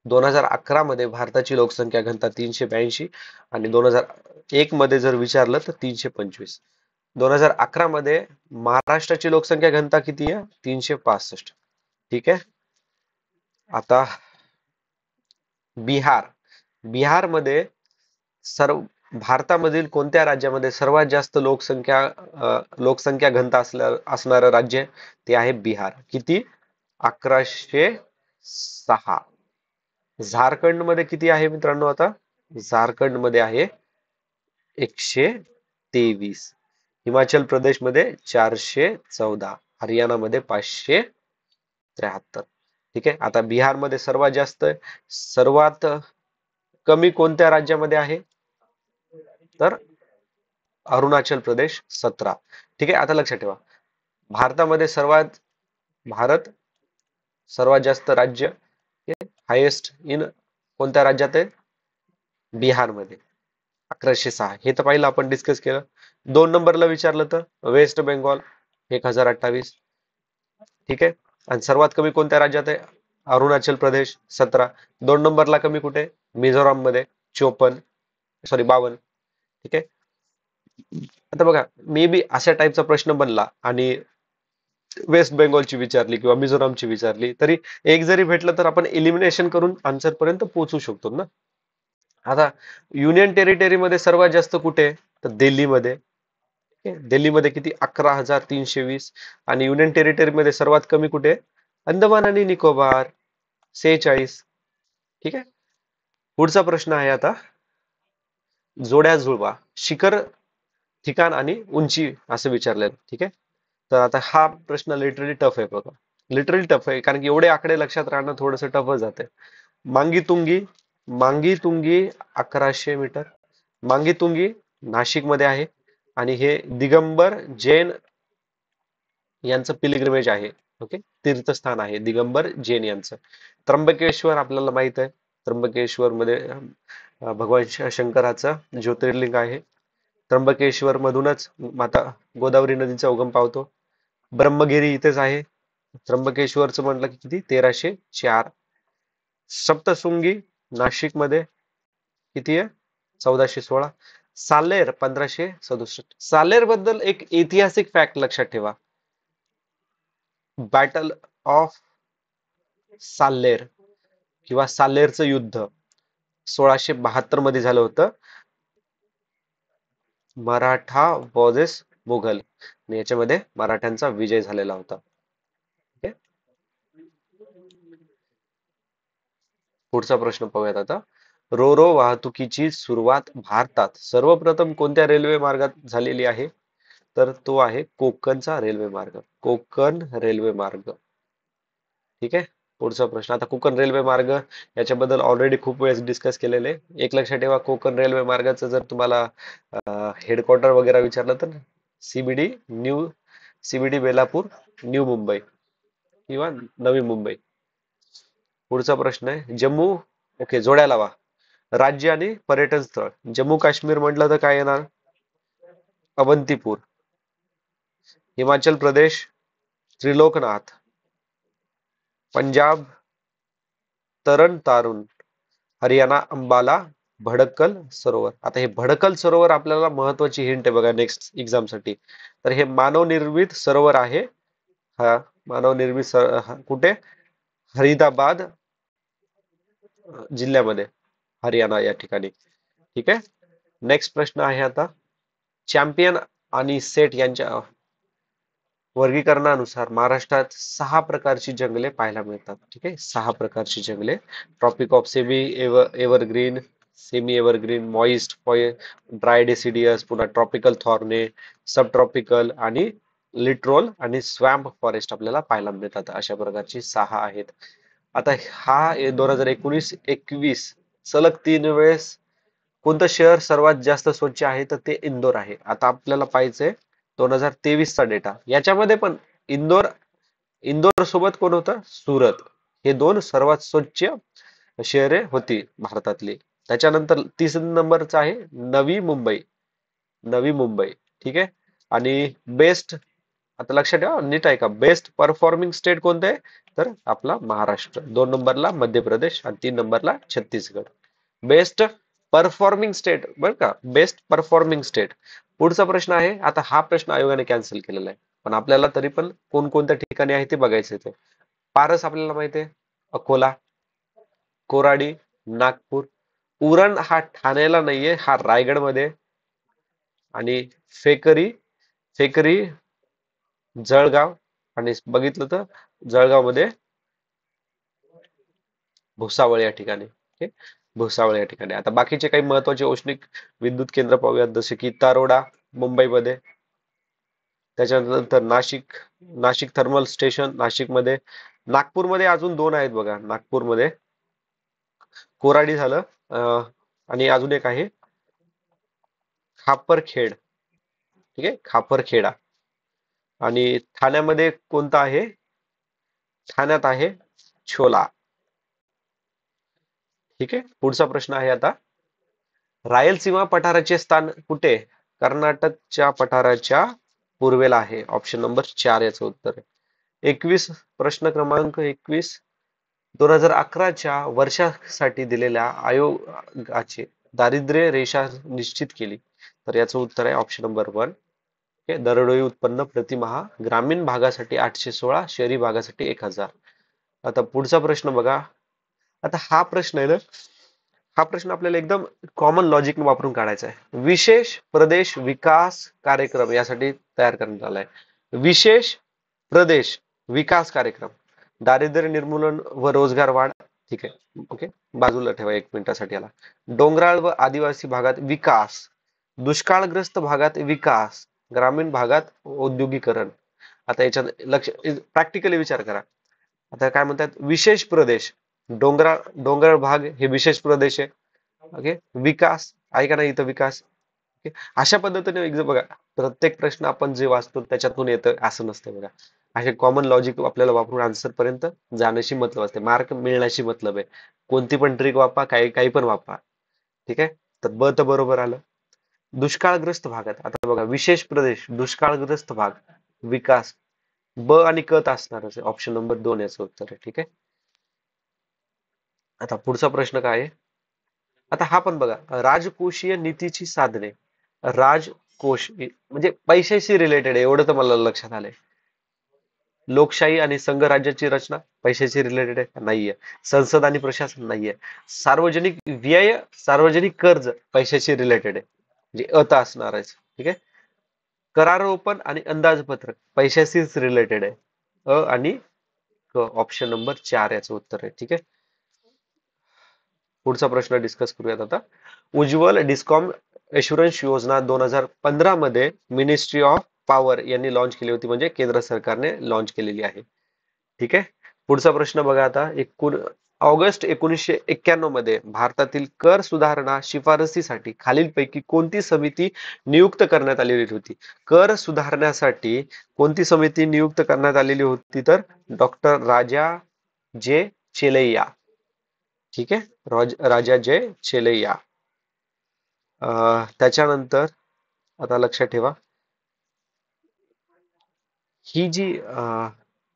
2011 मध्ये भारताची लोकसंख्या घनता 382 आणि 2001 मध्ये जर विचारलं तर 325. 2011 मध्ये महाराष्ट्राची लोकसंख्या घनता किती आहे? 365. ठीक आहे. आता बिहार. बिहारमध्ये सर्व भारतामधील कोणत्या राज्यामध्ये सर्वात जास्त लोकसंख्या घनता असणारं राज्य ते आहे बिहार. किती? 1106. झारखंड मध्ये किती आहे मित्रांनो? आता झारखंड मध्ये आहे 123. हिमाचल प्रदेश मध्ये 414. हरियाणामध्ये 573. ठीक आहे. आता बिहार मध्ये सर्वात कमी कोणत्या राज्यामध्ये आहे? तर अरुणाचल प्रदेश 17. ठीक आहे. आता लक्षात ठेवा, भारतामध्ये भारत सर्वात जास्त राज्य हायेस्ट इन कोणत्या राज्यात आहे? बिहारमध्ये 1106. हे तर पाहिलं आपण, डिस्कस केलं. 2 नंबरला विचारलं तर वेस्ट बेंगॉल 1028. ठीक आहे. आणि सर्वात कमी कोणत्या राज्यात आहे? अरुणाचल प्रदेश 17. 2 नंबरला कमी कुठे? मिझोराम मध्ये 52. ठीक आहे. आता बघा, मे बी अशा टाईपचा प्रश्न बनला आणि वेस्ट बेंगॉलची विचारली किंवा मिझोरामची विचारली तरी एक जरी भेटलं तर आपण एलिमिनेशन करून आन्सर पर्यंत पोहोचू शकतो ना. आता युनियन टेरिटरीमध्ये सर्वात जास्त कुठे? तर दिल्लीमध्ये. दिल्लीमध्ये किती? 11,320. आणि युनियन टेरिटरीमध्ये सर्वात कमी कुठे? अंदमान आणि निकोबार 46. ठीक आहे. पुढचा प्रश्न आहे आता, जोड्या जुळवा. शिखर, ठिकाण आणि उंची असं विचारलंय. ठीक आहे. तर आता हा प्रश्न लिटरली टफ आहे बघा. लिटरली टफ आहे कारण की एवढे आकडे लक्षात राहणं थोडंसं टफच जाते. मांगीतुंगी. मांगीतुंगी 1100 मीटर. मांगीतुंगी नाशिक मध्ये आहे आणि हे दिगंबर जैन यांचं पिलग्रिमेज आहे. ओके, तीर्थस्थान आहे दिगंबर जैन यांचं. त्र्यंबकेश्वर आपल्याला माहित आहे. त्र्यंबकेश्वर मध्ये भगवान शंकराचं ज्योतिर्लिंग आहे. त्र्यंबकेश्वर मधूनच माता गोदावरी नदीचा उगम पावतो. ब्रह्मगिरी इथेच आहे. त्र्यंबकेश्वरचं म्हटलं की किती? 1304. सप्तशृंगी नाशिक मध्ये किती आहे? 1416. साल्हेर 1567. साल्हेर बद्दल एक ऐतिहासिक फॅक्ट लक्षात ठेवा. बॅटल ऑफ साल्हेर किंवा साल्हेरचं युद्ध 1672 मध्ये झालं होतं. मराठा वर्सेस मुघल आणि याच्यामध्ये मराठ्यांचा विजय झालेला होता. ओके? पुढचा प्रश्न पाहूयात आता. रो रो वाहतुकीची सुरुवात भारतात सर्वप्रथम कोणत्या रेल्वे मार्गात झालेली आहे? तर तो आहे कोकणचा रेल्वे मार्ग. कोकण रेल्वे मार्ग. ठीक आहे. पुढचा प्रश्न. आता कोकण रेल्वे मार्ग याच्याबद्दल ऑलरेडी खूप वेळेस डिस्कस केलेले. एक लक्षात ठेवा, कोकण रेल्वे मार्गाचं जर तुम्हाला हेडक्वार्टर वगैरे विचारलं तर CBD CBD Belapur, new Mumbai किंवा नवी मुंबई. पुढचा प्रश्न आहे जम्मू. ओके, जोड्या लावा. राज्य आणि पर्यटन स्थळ. जम्मू काश्मीर म्हटलं तर काय येणार? अवंतीपूर. हिमाचल प्रदेश त्रिलोकनाथ. पंजाब तरण तारून. हरियाणा अंबाला भडकल सरोवर. आता हे भडकल सरोवर आपल्याला महत्वाची हिंट आहे बघा नेक्स्ट एक्झाम साठी. तर हे मानवनिर्मित सरोवर आहे. हा मानवनिर्मित कुठे? फरीदाबाद जिल्ह्यामध्ये, हरियाणा या ठिकाणी. ठीक आहे. नेक्स्ट प्रश्न आहे आता, चॅम्पियन आणि सेट यांच्या वर्गीकरणानुसार महाराष्ट्रात 6 प्रकारची जंगले पाहायला मिळतात. ठीक आहे, 6 प्रकारची जंगले. Tropic of evergreen, semi evergreen, moist, dry deciduous, पुन्हा ट्रॉपिकल थॉर्ने, सब ट्रॉपिकल आणि लिट्रोल आणि स्वॅम्प फॉरेस्ट आपल्याला पाहायला मिळतात. अशा प्रकारची 6 आहेत. आता हा 2019-21 सलग 3 वेळेस कोणतं शहर सर्वात जास्त स्वच्छ आहे, तर ते इंदोर आहे. आता आपल्याला पाहिजे 2023 चा डेटा. याच्यामध्ये पण इंदोर इंदोर सोबत कोण होतं? सुरत. हे दोन सर्वात स्वच्छ शहरे होती भारतातली. त्याच्यानंतर तिसऱ्या नंबरचं आहे नवी मुंबई. नवी मुंबई. ठीक आहे. आणि बेस्ट, आता लक्षात ठेवा नीट आहे का, बेस्ट परफॉर्मिंग स्टेट कोणतं आहे? तर आपला महाराष्ट्र. 2 नंबरला मध्य प्रदेश आणि 3 नंबरला छत्तीसगड. बेस्ट परफॉर्मिंग स्टेट बरं का, बेस्ट परफॉर्मिंग स्टेट. पुढचा प्रश्न आहे, आता हा प्रश्न आयोगाने कॅन्सल केलेला आहे, पण आपल्याला तरी पण कोणकोणत्या ठिकाणी आहे ते बघायचं आहे. पारस आपल्याला माहिती आहे, अकोला, कोराडी, नागपूर. उरण हा ठाण्याला नाहीये, हा रायगडमध्ये. आणि फेकरी, फेकरी जळगाव. आणि बघितलं तर जळगाव मध्ये भुसावळ या ठिकाणी. ओके, भुसावळ या ठिकाणी. आता बाकीचे काही महत्वाचे औष्णिक विद्युत केंद्र पाहूयात, जसे की तारोडा मुंबईमध्ये. त्याच्यानंतर नाशिक, नाशिक थर्मल स्टेशन नाशिकमध्ये. नागपूरमध्ये अजून 2 आहेत बघा. नागपूरमध्ये कोराडी झालं, आणि अजून एक आहे खापरखेड. ठीक आहे, खापरखेडा. आणि ठाण्यामध्ये कोणता आहे? ठाण्यात आहे छोला. ठीक आहे. पुढचा प्रश्न आहे आता, रायलसीमा पठाराचे स्थान कुठे? कर्नाटकच्या पठाराच्या पूर्वेला आहे. ऑप्शन नंबर 4 याचं उत्तर आहे. 21, प्रश्न क्रमांक 21, 2011च्या वर्षासाठी दिलेल्या आयोगाचे दारिद्र्य रेषा निश्चित केली. तर याचं उत्तर आहे ऑप्शन नंबर 1. दरडोई उत्पन्न प्रतिमहा ग्रामीण भागासाठी 816, शहरी भागासाठी 1000. आता पुढचा प्रश्न बघा. आता हा प्रश्न आहे ना, हा प्रश्न आपल्याला एकदम कॉमन लॉजिक वापरून काढायचा आहे. विशेष प्रदेश विकास कार्यक्रम यासाठी तयार करण्यात आलाय. विशेष प्रदेश विकास कार्यक्रम, दारिद्र्य निर्मूलन व रोजगार वाढ. ठीक आहे, ओके, बाजूला ठेवा 1 मिनिटासाठी याला. डोंगराळ व आदिवासी भागात विकास, दुष्काळग्रस्त भागात विकास, ग्रामीण भागात औद्योगिकरण. आता याच्यात लक्ष, प्रॅक्टिकली विचार करा. आता काय म्हणतात, विशेष प्रदेश, डोंगराळ भाग हे विशेष प्रदेश आहे. ओके, विकास आहे का नाही इथं विकास. ओके, अशा पद्धतीने एकदम बघा, प्रत्येक प्रश्न आपण जे वाचतो त्याच्यातून येतं असं नसतं बघा. असे कॉमन लॉजिक आपल्याला वापरून आन्सर पर्यंत जाण्याची मतलब असते, मार्क मिळण्याची मतलब आहे. कोणती पण ट्रिक वापरा, काही काही पण वापरा. ठीक आहे. तर ब तर बरोबर आलं. दुष्काळग्रस्त भागात, आता बघा, विशेष प्रदेश, दुष्काळग्रस्त भाग, विकास, ब आणि क तर असणारच आहे. ऑप्शन नंबर 2 याचं उत्तर आहे. ठीक आहे. आता पुढचा प्रश्न काय आहे? आता हा पण बघा, राजकोषीय नीतीची साधने. राजकोष म्हणजे पैशाशी रिलेटेड आहे, एवढं तर मला लक्षात आलंय. लोकशाही आणि संघराज्याची रचना पैशाशी रिलेटेड आहे, नाहीये. संसद आणि प्रशासन, नाहीये. सार्वजनिक व्यय, सार्वजनिक कर्ज पैशाशी रिलेटेड आहे, म्हणजे अत असणार आहे. ठीक आहे. करारोपण आणि अंदाजपत्रक पैशाशीच रिलेटेड आहे, अ आणि क. ऑप्शन नंबर 4 याचं उत्तर आहे. ठीक आहे. पुढचा प्रश्न डिस्कस करूयात आता. उज्ज्वल डिस्कॉम एश्युरन्स योजना 2015 मध्ये मिनिस्ट्री ऑफ पॉवर यांनी लॉन्च केली होती, म्हणजे केंद्र सरकारने लॉन्च केलेली आहे. ठीक आहे. पुढचा प्रश्न बघा आता, ऑगस्ट 1991 मध्ये भारतातील कर सुधारणा शिफारसीसाठी खालीलपैकी कोणती समिती नियुक्त करण्यात आलेली होती? कर सुधारण्यासाठी कोणती समिती नियुक्त करण्यात आलेली होती? तर डॉक्टर राजा जे चेलैया. ठीक आहे, राजा जय चेलैया. त्याच्यानंतर आता लक्षात ठेवा, ही जी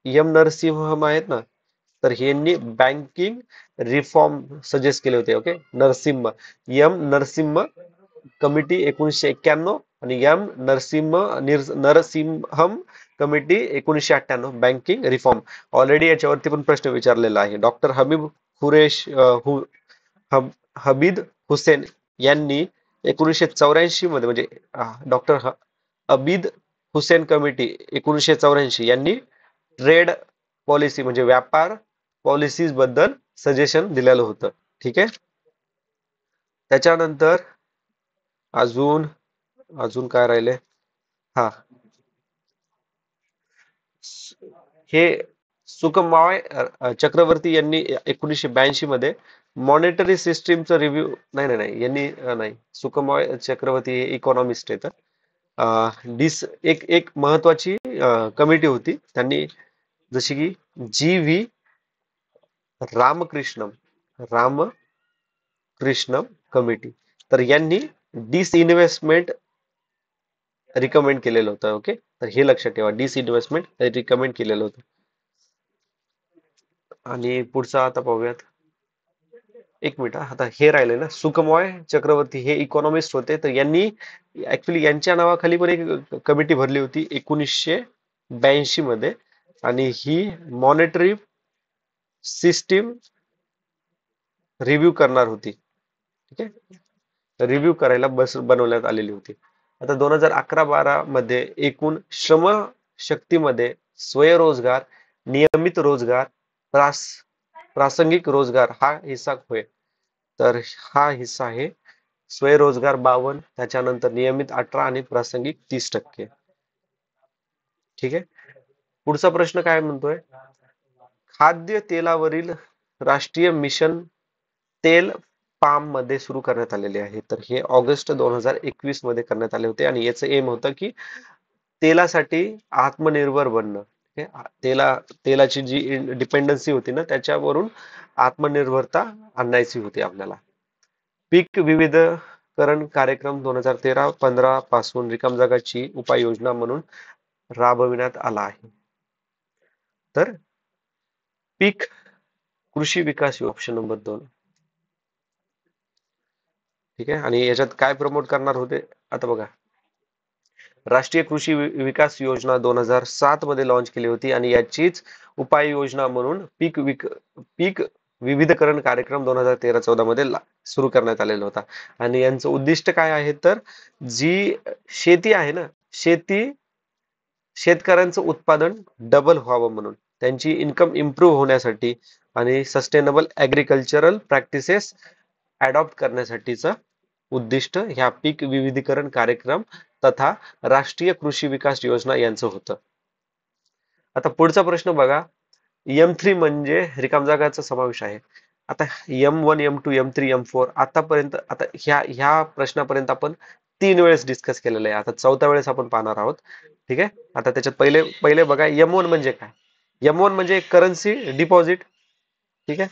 एम नरसिंहम आहेत ना, तर यांनी बँकिंग रिफॉर्म सजेस्ट केले होते. Okay, Narasimha, M Narasimha committee 1991 आणि M Narasimham committee 1998 banking reform. Already याच्यावरती पण प्रश्न विचारलेला आहे. डॉक्टर हबीब हुरेश हबीद हुसेन यांनी 1984 मध्ये म्हणजे डॉक्टर अबीद हुसेन कमिटी 1984 यांनी ट्रेड पॉलिसी म्हणजे व्यापार पॉलिसीज बद्दल सजेशन दिलेलं होतं. ठीक आहे. त्याच्यानंतर अजून अजून काय राहिले? हा, हे सुकमाय चक्रवर्ती यांनी 1982 मध्ये मॉनेटरी सिस्टीमचं रिव्ह्यू. नाही नाही नाही, यांनी नाही, सुकमाय चक्रवर्ती हे इकॉनॉमिस्ट आहेत. एक एक महत्वाची कमिटी होती त्यांनी, जशी की जी व्ही रामकृष्णम रामकृष्णम कमिटी. तर यांनी डिसइन्व्हेस्टमेंट रिकमेंड केलेलं होतं. ओके, तर हे लक्षात ठेवा, डिसइन्व्हेस्टमेंट रिकमेंड केलेलं होतं. आणि पुढचा आता पाहूयात. एक मिनिट, आता हे राहिले ना, सुखमॉय चक्रवर्ती हे इकॉनॉमिस्ट होते. तर यांनी ऍक्च्युली यांच्या नावाखाली पण एक कमिटी भरली होती 1982 मध्ये, आणि ही मॉनेटरी सिस्टीम रिव्ह्यू करणार होती. ठीक आहे, रिव्ह्यू करायला बनवण्यात आलेली होती. आता 2011-12 मध्ये एकूण श्रम शक्तीमध्ये स्वयंरोजगार, नियमित रोजगार, प्रासंगिक रोजगार हा हिस्सा होय. तर हा हिस्सा आहे स्वयंरोजगार 52, त्याच्यानंतर नियमित 18 आणि प्रासंगिक 30%. ठीक आहे. पुढचा प्रश्न काय म्हणतोय? खाद्य तेलावरील राष्ट्रीय मिशन तेल पाम मध्ये सुरू करण्यात आलेले आहे. तर हे ऑगस्ट 2021 मध्ये करण्यात आले होते आणि याचं एम होतं की तेलासाठी आत्मनिर्भर बनणं. तेलाची जी डिपेंडन्सी होती ना, त्याच्यावरून आत्मनिर्भरता आणायची होती आपल्याला. पीक विविधीकरण कार्यक्रम 2013-15 पासून रिकाम जागाची उपाययोजना म्हणून राबविण्यात आला आहे. तर पीक कृषी विकास ऑप्शन नंबर 2. ठीक आहे. आणि याच्यात काय प्रमोट करणार होते? आता बघा, राष्ट्रीय कृषी विकास योजना 2007 मध्ये लॉन्च केली होती आणि याचीच उपाययोजना म्हणून पीक विविधीकरण कार्यक्रम 2013-14 मध्ये सुरू करण्यात आलेला होता. आणि यांचं उद्दिष्ट काय आहे? तर जी शेती आहे ना, शेतकऱ्यांचं उत्पादन डबल व्हावं म्हणून, त्यांची इन्कम इम्प्रूव्ह होण्यासाठी आणि सस्टेनेबल ऍग्रिकल्चरल प्रॅक्टिसेस अडॉप्ट करण्यासाठीचं उद्दिष्ट ह्या पीक विविधीकरण कार्यक्रम तथा राष्ट्रीय कृषी विकास योजना यांचं होतं. आता पुढचा प्रश्न बघा, M3 म्हणजे रिकाम जागाचा समावेश आहे. आता M1, M2, M3, M4 आतापर्यंत, आता ह्या प्रश्नापर्यंत आपण 3 वेळेस डिस्कस केलेलं आहे. आता 4थ्या वेळेस आपण पाहणार आहोत. ठीक आहे. आता त्याच्यात पहिले पहिले बघा, M1 म्हणजे काय? M1 म्हणजे करन्सी डिपॉझिट. ठीक आहे,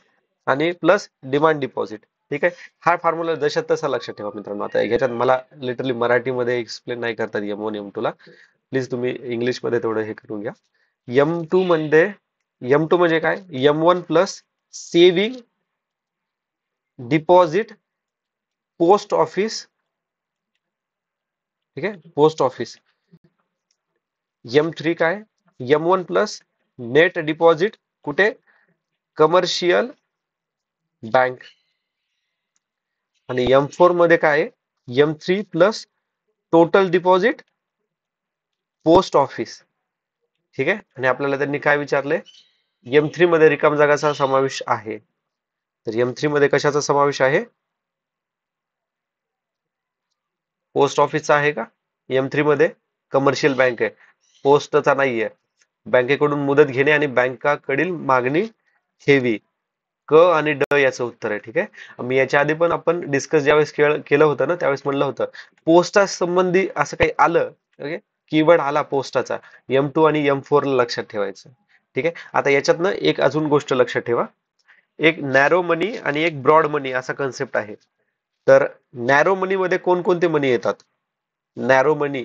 आणि प्लस डिमांड डिपॉझिट. ठीक आहे. हा फॉर्म्युला जशा तसा लक्षात ठेवा मित्रांनो. आता ह्याच्यात मला लिटरली मराठीमध्ये एक्सप्लेन नाही करतात M1 M2 ला. प्लीज तुम्ही इंग्लिश मध्ये थोडं हे करून घ्या. M2 म्हणजे काय? M1 plus saving deposit post office. ठीक आहे, पोस्ट ऑफिस. M3 काय? M1 प्लस नेट डिपॉझिट कुठे? Commercial bank. आणि M4 मध्ये काय आहे? M3 plus total deposit post office. ठीक आहे. आणि आपल्याला त्यांनी काय विचारले? M3 मध्ये रिकाम जागाचा समावेश आहे. तर M3 मध्ये कशाचा समावेश आहे? पोस्ट ऑफिसचा आहे का? M3 मध्ये कमर्शियल बँक आहे, पोस्टचा नाहीये. बँकेकडून मुदत घेणे आणि बँकाकडील मागणी ठेवी. क आणि ड याचं उत्तर आहे. ठीक आहे. मी याच्या आधी पण आपण डिस्कस ज्यावेळेस केलं होतं ना, त्यावेळेस म्हणलं होतं पोस्टा संबंधी असं काही आलं, ओके, कीवर्ड आला पोस्टाचा, M2 आणि M4 ला लक्षात ठेवायचं. ठीक आहे. आता याच्यातनं एक अजून गोष्ट लक्षात ठेवा, एक नॅरो मनी आणि एक ब्रॉड मनी असा कन्सेप्ट आहे. तर नॅरो मनी मध्ये कोणकोणते मनी येतात? नॅरो मनी,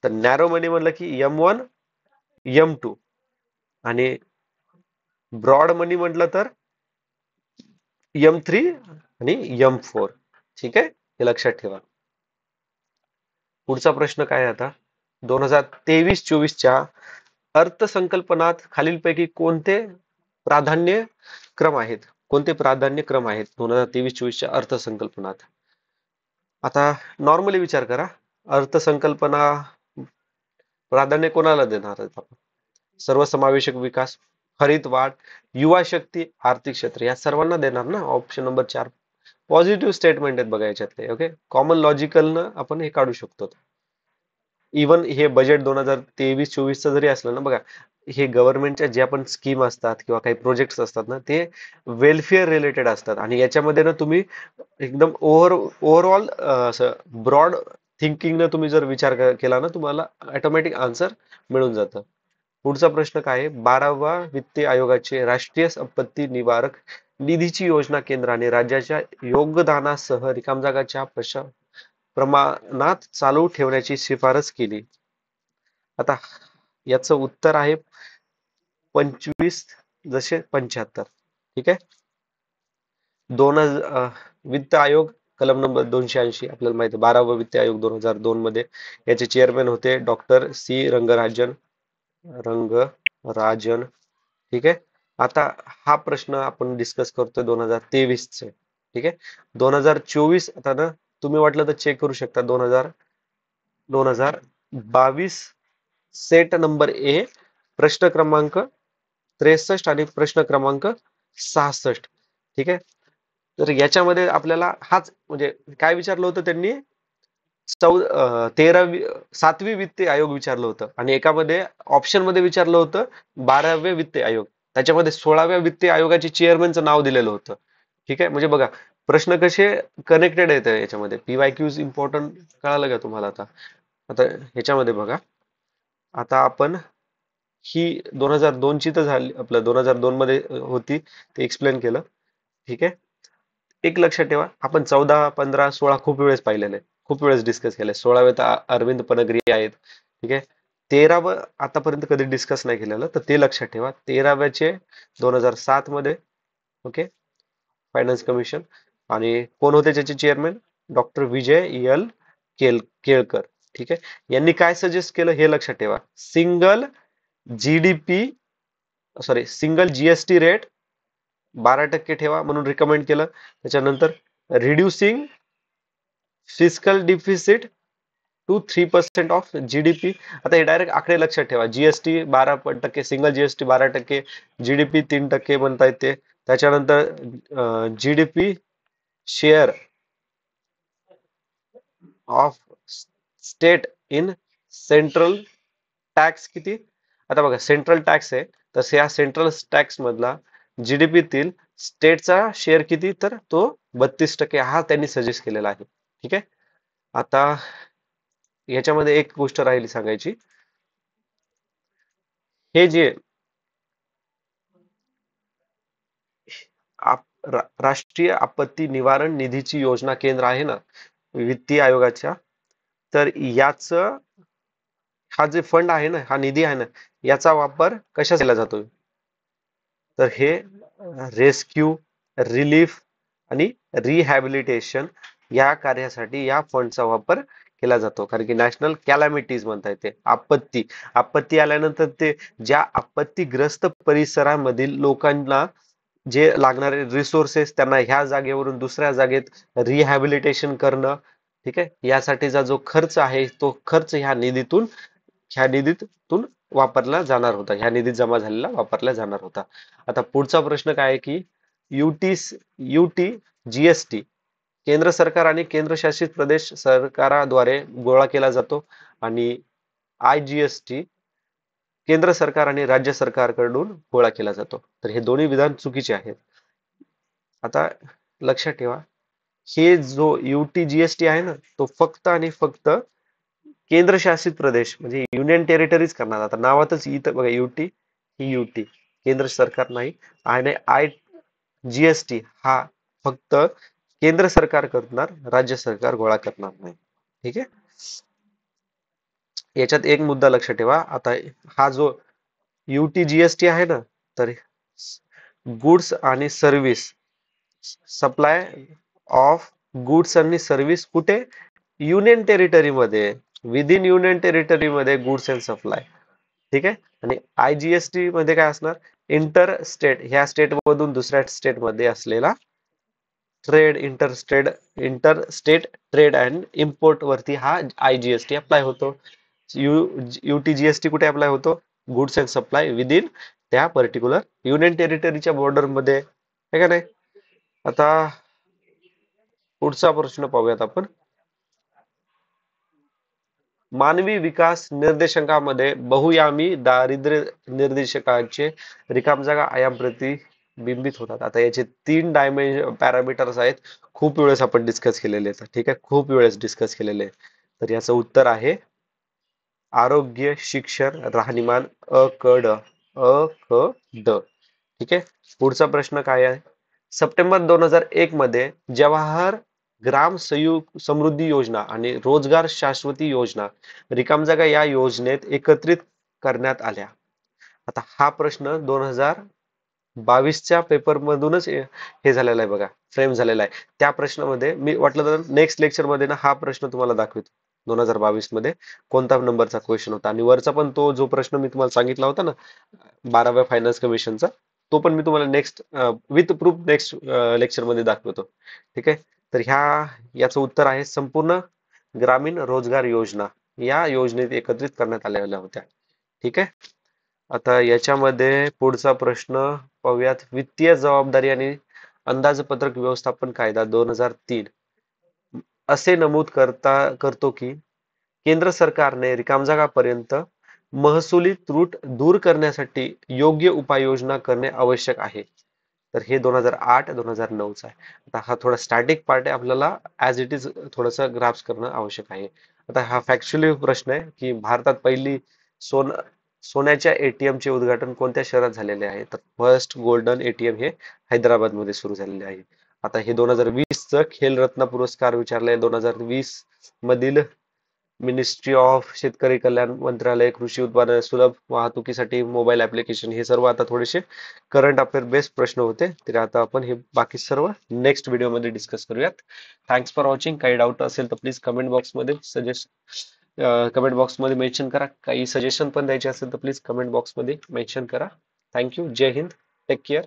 तर नॅरो मनी म्हणलं की M1 M2, आणि ब्रॉड मनी म्हटलं तर M3 आणि M4. ठीक आहे, हे लक्षात ठेवा. पुढचा प्रश्न काय आहे आता? 2023-24च्या अर्थसंकल्पनात खालीलपैकी कोणते प्राधान्य क्रम आहेत? कोणते प्राधान्य क्रम आहेत 2023-24च्या अर्थसंकल्पनात? आता नॉर्मली विचार करा, अर्थसंकल्पना प्राधान्य कोणाला देणार आहेत आपण? सर्वसमावेशक विकास, हरित वाढ, युवा शक्ती, आर्थिक क्षेत्र, या सर्वांना देणार ना. ऑप्शन नंबर 4 पॉझिटिव्ह स्टेटमेंट आहेत बघा याच्यातले. ओके, कॉमन लॉजिकल न आपण हे काढू शकतो. इवन हे बजेट 2023-24 जरी असलं ना, बघा हे गव्हर्नमेंटच्या ज्या पण स्कीम असतात किंवा काही प्रोजेक्ट्स असतात ना, ते वेलफेअर रिलेटेड असतात आणि याच्यामध्ये ना तुम्ही एकदम ओव्हरऑल असं ब्रॉड थिंकिंग न तुम्ही जर विचार केला ना, तुम्हाला ऑटोमॅटिक आन्सर मिळून जातं. पुढचा प्रश्न काय आहे? 12व्या वित्त आयोगाचे राष्ट्रीय आपत्ती निवारक निधीची योजना केंद्राने राज्याच्या योगदानासह रिकामजागाच्या प्रमाणात चालू ठेवण्याची शिफारस केली. आता याचं उत्तर आहे 25/75. ठीक आहे. वित्त आयोग कलम नंबर 280 आपल्याला माहिती आहे. 12वा वित्त आयोग 2002 मध्ये याचे चेअरमॅन होते डॉक्टर सी रंगराजन. ठीक आहे. आता हा प्रश्न आपण डिस्कस करतोय 2023 चे. ठीक आहे. 2024 आता ना तुम्ही वाटलं तर चेक करू शकता. 2022 सेट नंबर ए प्रश्न क्रमांक 63 आणि प्रश्न क्रमांक 66. ठीक आहे. तर याच्यामध्ये आपल्याला हाच म्हणजे काय विचारलं होतं त्यांनी? 7वी वित्त आयोग विचारलं होतं आणि एकामध्ये ऑप्शन मध्ये विचारलं होतं 12वे वित्त आयोग. त्याच्यामध्ये 16व्या वित्त आयोगाचे चेअरमनचं नाव दिलेलं होतं. ठीक आहे. म्हणजे बघा प्रश्न कसे कनेक्टेड आहेत याच्यामध्ये. PYQs इम्पॉर्टंट कळालं का तुम्हाला? आता आता ह्याच्यामध्ये बघा, आता आपण ही 2002 ची तर झाली, आपलं 2002 मध्ये होती, ते एक्सप्लेन केलं. ठीक आहे. एक लक्षात ठेवा, आपण 14, 15, 16 खूप वेळेस पाहिलेले, खूप वेळेस डिस्कस केले. 16वे तर अरविंद पनगरी आहेत. ठीक आहे. 13वं आतापर्यंत कधी डिस्कस नाही केलेलं, तर ते लक्षात ठेवा. 13व्याचे 2007 मध्ये. Okay, finance commission. आणि कोण होते त्याचे चेअरमॅन? डॉक्टर विजय एल केळकर. ठीक आहे. यांनी काय सजेस्ट केलं हे लक्षात ठेवा. जीडीपी सिंगल जीएसटी रेट 12% ठेवा म्हणून रिकमेंड केलं. त्याच्यानंतर reducing fiscal deficit to 3% of GDP. आता हे डायरेक्ट आकडे लक्षात ठेवा. जीएसटी 12%, सिंगल जीएसटी 12%, जीडीपी 3% म्हणता येते. त्याच्यानंतर GDP share of state in central tax किती? आता बघा सेंट्रल टॅक्स आहे, तर या सेंट्रल टॅक्स मधला जीडीपीतील स्टेटचा शेअर किती? तर तो 32% हा त्यांनी सजेस्ट केलेला आहे. ठीक आहे. आता याच्यामध्ये एक गोष्ट राहिली सांगायची. हे जे राष्ट्रीय आपत्ती निवारण निधीची योजना केंद्र आहे ना वित्तीय आयोगाच्या, तर याच हा जे फंड आहे ना, हा निधी आहे ना, याचा वापर कशा केला जातो? तर हे रेस्क्यू, रिलीफ आणि रिहॅबिलिटेशन या कार्यासाठी या फंडचा वापर केला जातो. कारण की नॅशनल कॅलॅमिटीज म्हणता येते, आपत्ती. आपत्ती आल्यानंतर ते ज्या आपत्तीग्रस्त परिसरामधील लोकांना जे लागणारे रिसोर्सेस त्यांना ह्या जागेवरून दुसऱ्या जागेत रिहॅबिलिटेशन करणं. ठीक आहे. यासाठीचा जो खर्च आहे तो खर्च ह्या निधीतून वापरला जाणार होता, ह्या निधीत जमा झालेला वापरला जाणार होता. आता पुढचा प्रश्न काय आहे की युटी जीएसटी केंद्र सरकार आणि केंद्रशासित प्रदेश सरकाराद्वारे गोळा केला जातो आणि IGST केंद्र सरकार आणि राज्य सरकारकडून गोळा केला जातो. तर हे दोन्ही विधान चुकीचे आहेत. आता लक्षात ठेवा, हे जो UTGST आहे ना, तो फक्त आणि फक्त केंद्रशासित प्रदेश म्हणजे युनियन टेरिटरीज करणार. आता नावातच इथं बघा युटी, ही युटी केंद्र सरकार नाही, आणि IGST हा फक्त केंद्र सरकार करणार, राज्य सरकार गोळा करणार नाही. ठीक आहे. याच्यात एक मुद्दा लक्षात ठेवा. आता हा जो UTGST आहे ना, तर गुड्स आणि सर्व्हिस सप्लाय ऑफ गुड्स आणि सर्व्हिस कुठे? युनियन टेरिटरी मध्ये. विदिन युनियन टेरिटरी मध्ये गुड्स अँड सप्लाय. ठीक आहे. आणि IGST मध्ये काय असणार? इंटर स्टेट, ह्या स्टेट मधून दुसऱ्या स्टेट मध्ये असलेला trade, inter state trade and import वरती हा IGST अप्लाय होतो. UTGST कुठे अप्लाय होतो? गुड्स अँड सप्लाय विदिन त्या पर्टिक्युलर युनियन टेरिटरीच्या बॉर्डर मध्ये, आहे का नाही? आता पुढचा प्रश्न पाहूयात आपण. मानवी विकास निर्देशांकामध्ये बहुयामी दारिद्र्य निर्देशकांचे रिकाम जागा आयाम प्रतिबिंबित होतात. आता याचे 3 पॅरामीटर्स आहेत. खूप वेळेस आपण डिस्कस केलेले आहेत. ठीक आहे, खूप वेळेस डिस्कस केलेले आहे. तर याचं उत्तर आहे आरोग्य, शिक्षण, राहणीमान, अ क ड. अ क ड. ठीक आहे. पुढचा प्रश्न काय आहे? सप्टेंबर 2001 मध्ये जवाहर ग्राम समृद्धी योजना आणि रोजगार शाश्वती योजना रिकाम जागा या योजनेत एकत्रित करण्यात आल्या. आता हा प्रश्न 2022च्या पेपर मधूनच हे झालेला आहे बघा, फ्रेम झालेला आहे. त्या प्रश्नामध्ये मी वाटलं तर नेक्स्ट लेक्चर मध्ये ना हा प्रश्न तुम्हाला दाखवतो. 2022 मध्ये कोणता नंबरचा क्वेश्चन होता, आणि वरचा पण तो जो प्रश्न मी तुम्हाला सांगितला होता ना 12व्या फायनान्स कमिशनचा, तो पण मी तुम्हाला next with proof next lecture मध्ये दाखवतो. ठीक आहे. तर याचं उत्तर आहे संपूर्ण ग्रामीण रोजगार योजना या योजनेत एकत्रित करण्यात आलेल्या होत्या. ठीक आहे. आता याच्यामध्ये पुढचा प्रश्न पाहूयात. वित्तीय जबाबदारी आणि अंदाजपत्रक व्यवस्थापन कायदा 2003 असे नमूद करतो की केंद्र सरकारने रिकामजागापर्यंत महसुली त्रूट दूर करण्यासाठी योग्य उपाययोजना करणे आवश्यक आहे. तर हे 2008-2009चा आहे. आता हा थोडा स्टॅटिक पार्ट आहे, आपल्याला ऍज इट इज थोडंसं ग्राफ्स करणं आवश्यक आहे. आता हा फॅक्च्युअली प्रश्न आहे की भारतात पहिली सोन सोन्याच्या ATM चे उद्घाटन कोणत्या शहरात झालेले आहे? तर फर्स्ट गोल्डन ATM हे हैदराबाद मध्ये सुरू झालेले आहे. आता हे 2020च खेलरत्न पुरस्कार विचारलाय. 2020 मधील मिनिस्ट्री ऑफ शेतकरी कल्याण मंत्रालय कृषी उत्पादन सुलभ वाहतुकीसाठी मोबाईल ऍप्लिकेशन, हे सर्व आता थोडेसे करंट अफेअर बेस्ड प्रश्न होते. तर आता आपण हे बाकी सर्व नेक्स्ट व्हिडिओमध्ये डिस्कस करूयात. Thanks for watching. काही डाऊट असेल तर प्लीज कमेंट बॉक्समध्ये मेन्शन करा. काही सजेशन पण द्यायचे असेल तर प्लीज कमेंट बॉक्समध्ये मेन्शन करा. Thank you. Jai Hind. Take care.